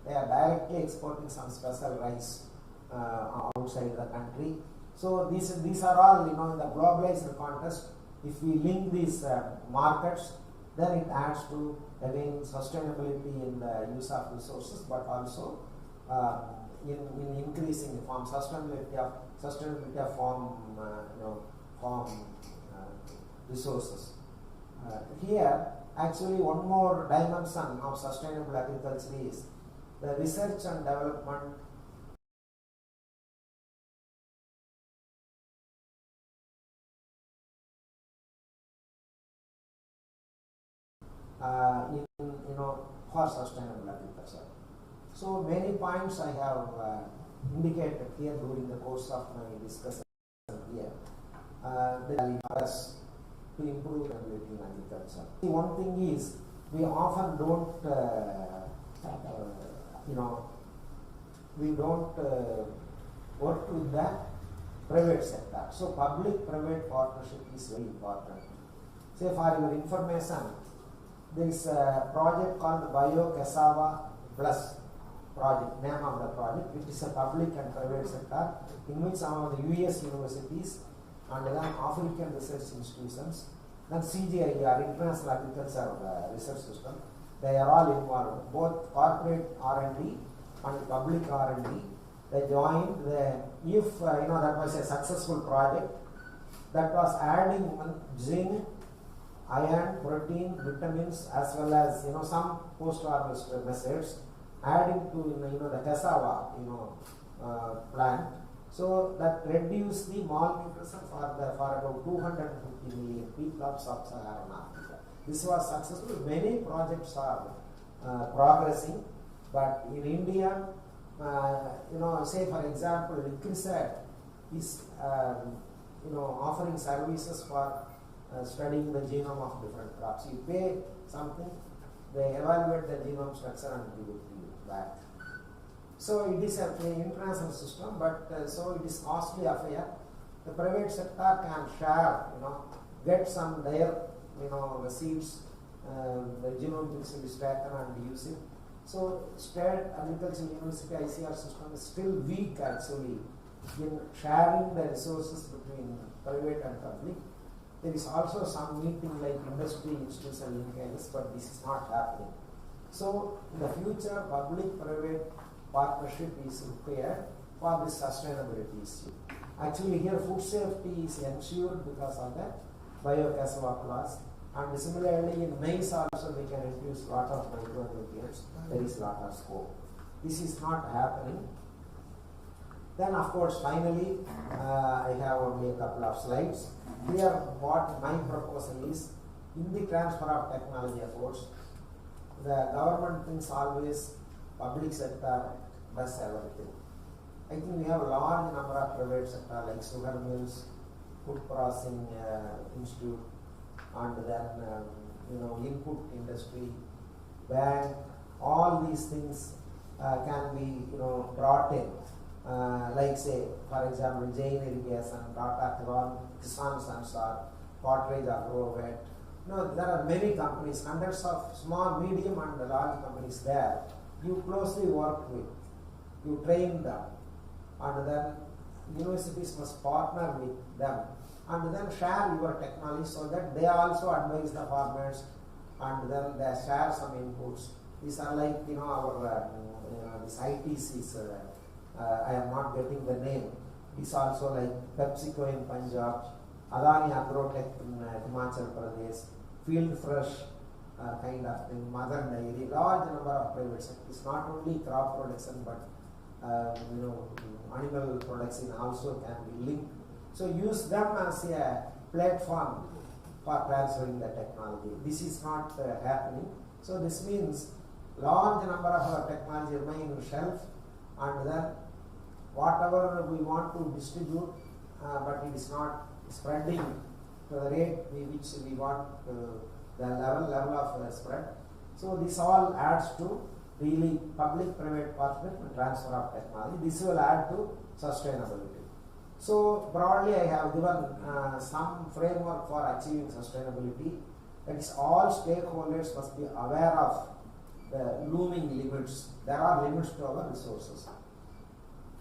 they are directly exporting some special rice outside the country. So these are all in the globalized context. If we link these markets, then it adds to again sustainability in the use of resources, but also in increasing the farm sustainability of farm resources. Here, actually, one more dimension of sustainable agriculture is the research and development. For sustainable agriculture. So many points I have indicated here during the course of my discussion here. The us to improve sustainability in agriculture. One thing is we often don't work with the private sector. So public-private partnership is very important. Say for your information, there is a project called Bio Cassava Plus project, name of the project. It is a public and private sector in which some of the US universities and then African research institutions, then CGI, International Agriculture Research System, they are all involved, both corporate R&D and public R&D. They joined, if that was a successful project, that was adding zinc, iron, protein, vitamins, as well as some post-harvest methods, adding to the cassava plant, so that reduce the malnutrition for about 250 million people of sub-Saharan Africa. This was successful. Many projects are progressing, but in India, say for example, ICRISAT is offering services for studying the genome of different crops. You pay something, they evaluate the genome structure and give it to you back. So it is an international system, but so it is costly affair. The private sector can share, get some their, the seeds, the genome pixel is taken and use it. So State Agricultural University ICR system is still weak actually in sharing the resources between private and public. There is also some meeting like industry institutional linkages, but this is not happening. So in the future, public-private partnership is required for this sustainability issue. Actually, here food safety is ensured because of the Bio-Cassava clause, and similarly in maize also we can introduce lot of micronutrients. There is lot of scope. This is not happening. Then of course finally I have only a couple of slides. Here what my proposal is, in the transfer of technology efforts, the government thinks always public sector does everything. I think we have a large number of private sector like sugar mills, food processing institute, and then input industry, bank, all these things can be brought in. Like say, for example, Jain Irrigation, Tata Kisan Sansar, Portage Agrovet. There are many companies, hundreds of small, medium and large companies there. you closely work with, you train them, and then universities must partner with them and then share your technology so that they also advise the farmers and then they share some inputs. These are like our this ITC is I am not getting the name. It's also like PepsiCo in Punjab, Adani Agrotech in Himachal Pradesh, Field Fresh kind of thing, Mother Dairy, large number of private sectors. It's not only crop production but animal production also can be linked. So use them as a platform for transferring the technology. This is not happening. So this means large number of our technology remain on shelf, and then whatever we want to distribute, but it is not spreading to the rate which we want the level of spread. So this all adds to really public-private partnership and transfer of technology. This will add to sustainability. So broadly, I have given some framework for achieving sustainability. That is, all stakeholders must be aware of the looming limits. There are limits to our resources.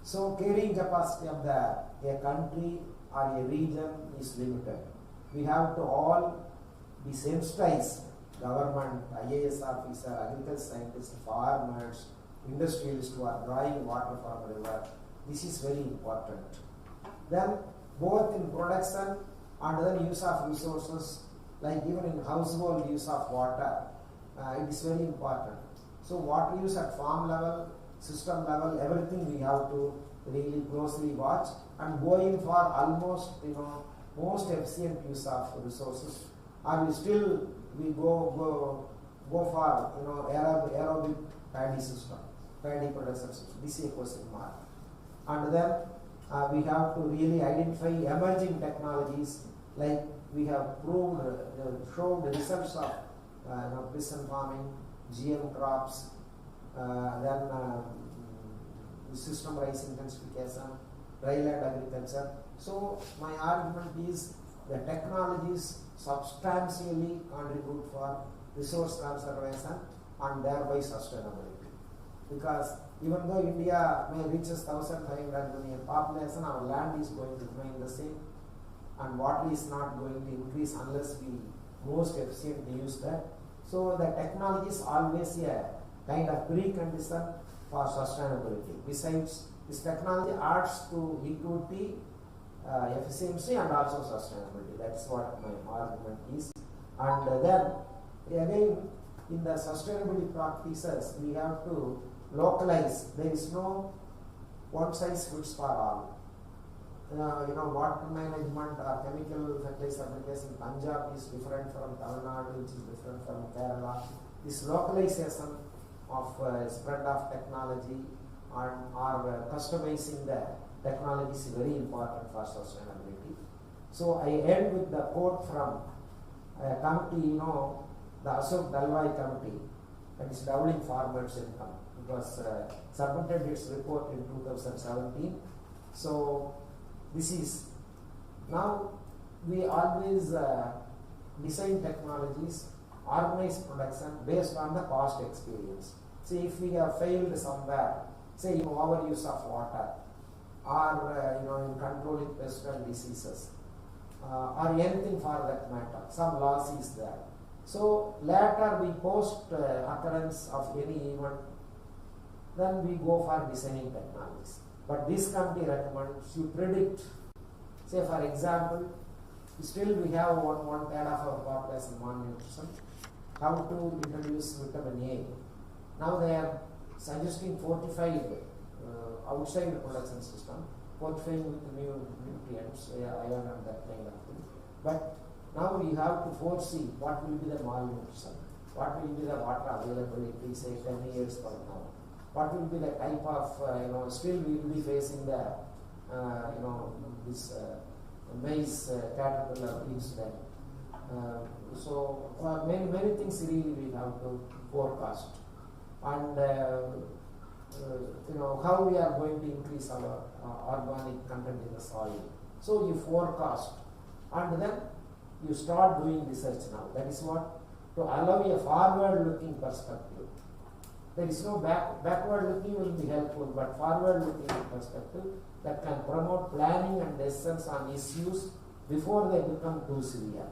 So carrying capacity of a country or a region is limited. We have to all be sensitized. Government, IAS officer, agriculture scientists, farmers, industrialists who are drawing water from the river. This is very important. Then both in production and then use of resources, like even in household use of water, it is very important. So water use at farm level, system level, everything we have to really closely watch and go in for almost most efficient use of resources. Or we go for aerobic paddy system, paddy production system. This is a question mark. And then we have to really identify emerging technologies, like we have shown the results of precision farming, GM crops, then system rice intensification, dryland agriculture. So my argument is the technologies substantially contribute for resource conservation and thereby sustainability. Because even though India may reach 1,500 million population, our land is going to remain the same, and water is not going to increase unless we most efficiently use that. So the technology is always a kind of precondition for sustainability. Besides, this technology adds to equity, efficiency, and also sustainability. That's what my argument is. And then again, in the sustainability practices, we have to localize. There is no one size fits for all. Water management or chemical fertilizer application in Punjab is different from Tamil Nadu, which is different from Kerala. This localization of spread of technology and or customizing the technology is very important for sustainability. So I end with the quote from a committee, the Ashok Dalwai committee, that is doubling farmers' income. It was submitted its report in 2017. So this is, now we always design technologies, organize production based on the past experience. See, if we have failed somewhere, say in overuse of water, or in controlling pests and diseases, or anything for that matter, some loss is there. So later we post occurrence of any event, then we go for designing technologies. But this committee recommends you predict. Say for example, still we have one third of our population malnutrition. How to introduce vitamin A? Now they are suggesting 45 outside production system, 45 with new nutrients, iron and that kind of thing. But now we have to foresee what will be the malnutrition, what will be the water availability, say 10 years from now. What will be the type of, still we will be facing the, this maize caterpillar incident. So many things really we have to forecast. And, how we are going to increase our organic content in the soil. So you forecast and then you start doing research now. That is what, to allow a forward-looking perspective. There is no backward looking will be helpful, but forward looking perspective that can promote planning and decisions on issues before they become too severe.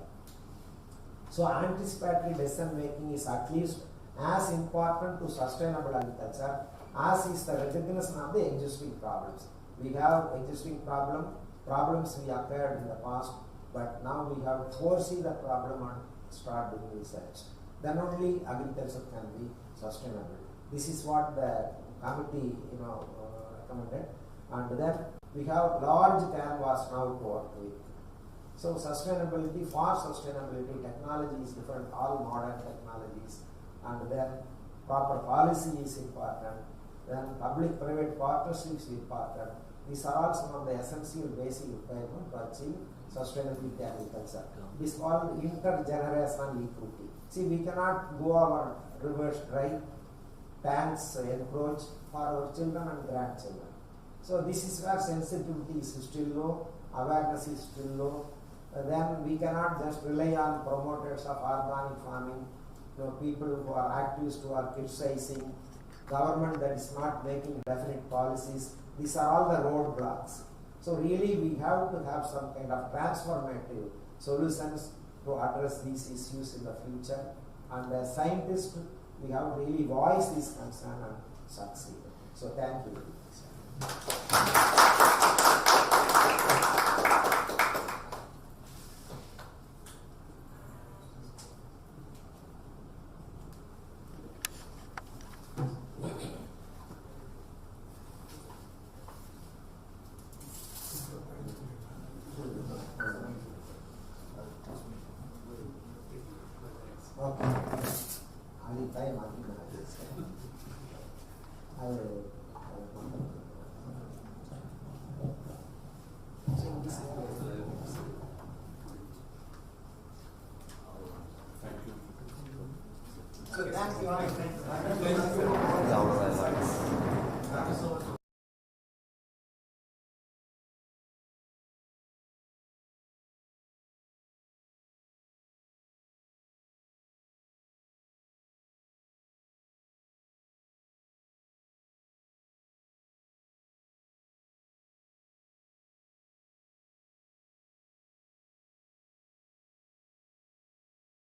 So anticipatory decision making is at least as important to sustainable agriculture as is the recognition of the existing problems. We have existing problems we occurred in the past, but now we have to foresee the problem and start doing research. Then only agriculture can be sustainable. This is what the committee recommended, and then we have large canvas now to work with. So sustainability, for sustainability, technology is different, all modern technologies, and then proper policy is important, then public-private partnerships is important. These are all some of the essential basic requirements to achieve sustainability agriculture. This is called intergenerational equity. See, we cannot go our rivers dry, tanks encroach for our children and grandchildren. So this is where sensitivity is still low, awareness is still low. Then we cannot just rely on promoters of organic farming, people who are activists who are criticizing, government that is not making definite policies. These are all the roadblocks. So really we have to have some kind of transformative solutions to address these issues in the future. And as scientists, we have to really voice this concern and succeed. So thank you.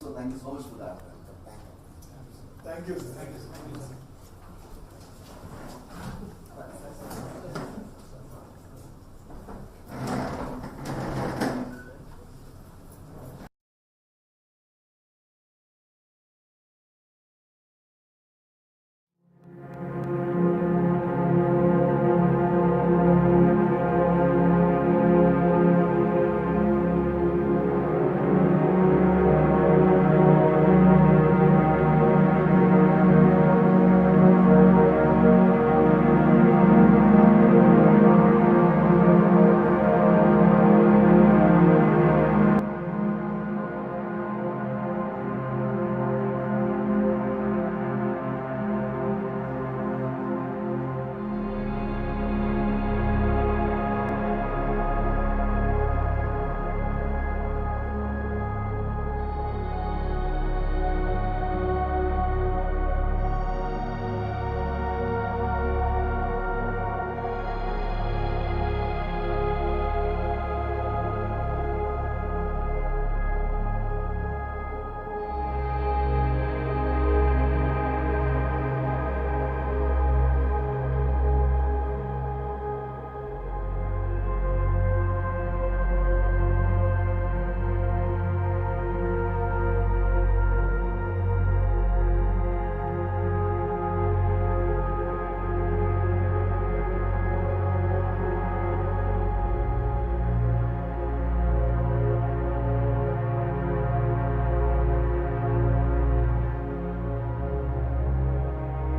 So thank you so much for that. Thank you. Thank you.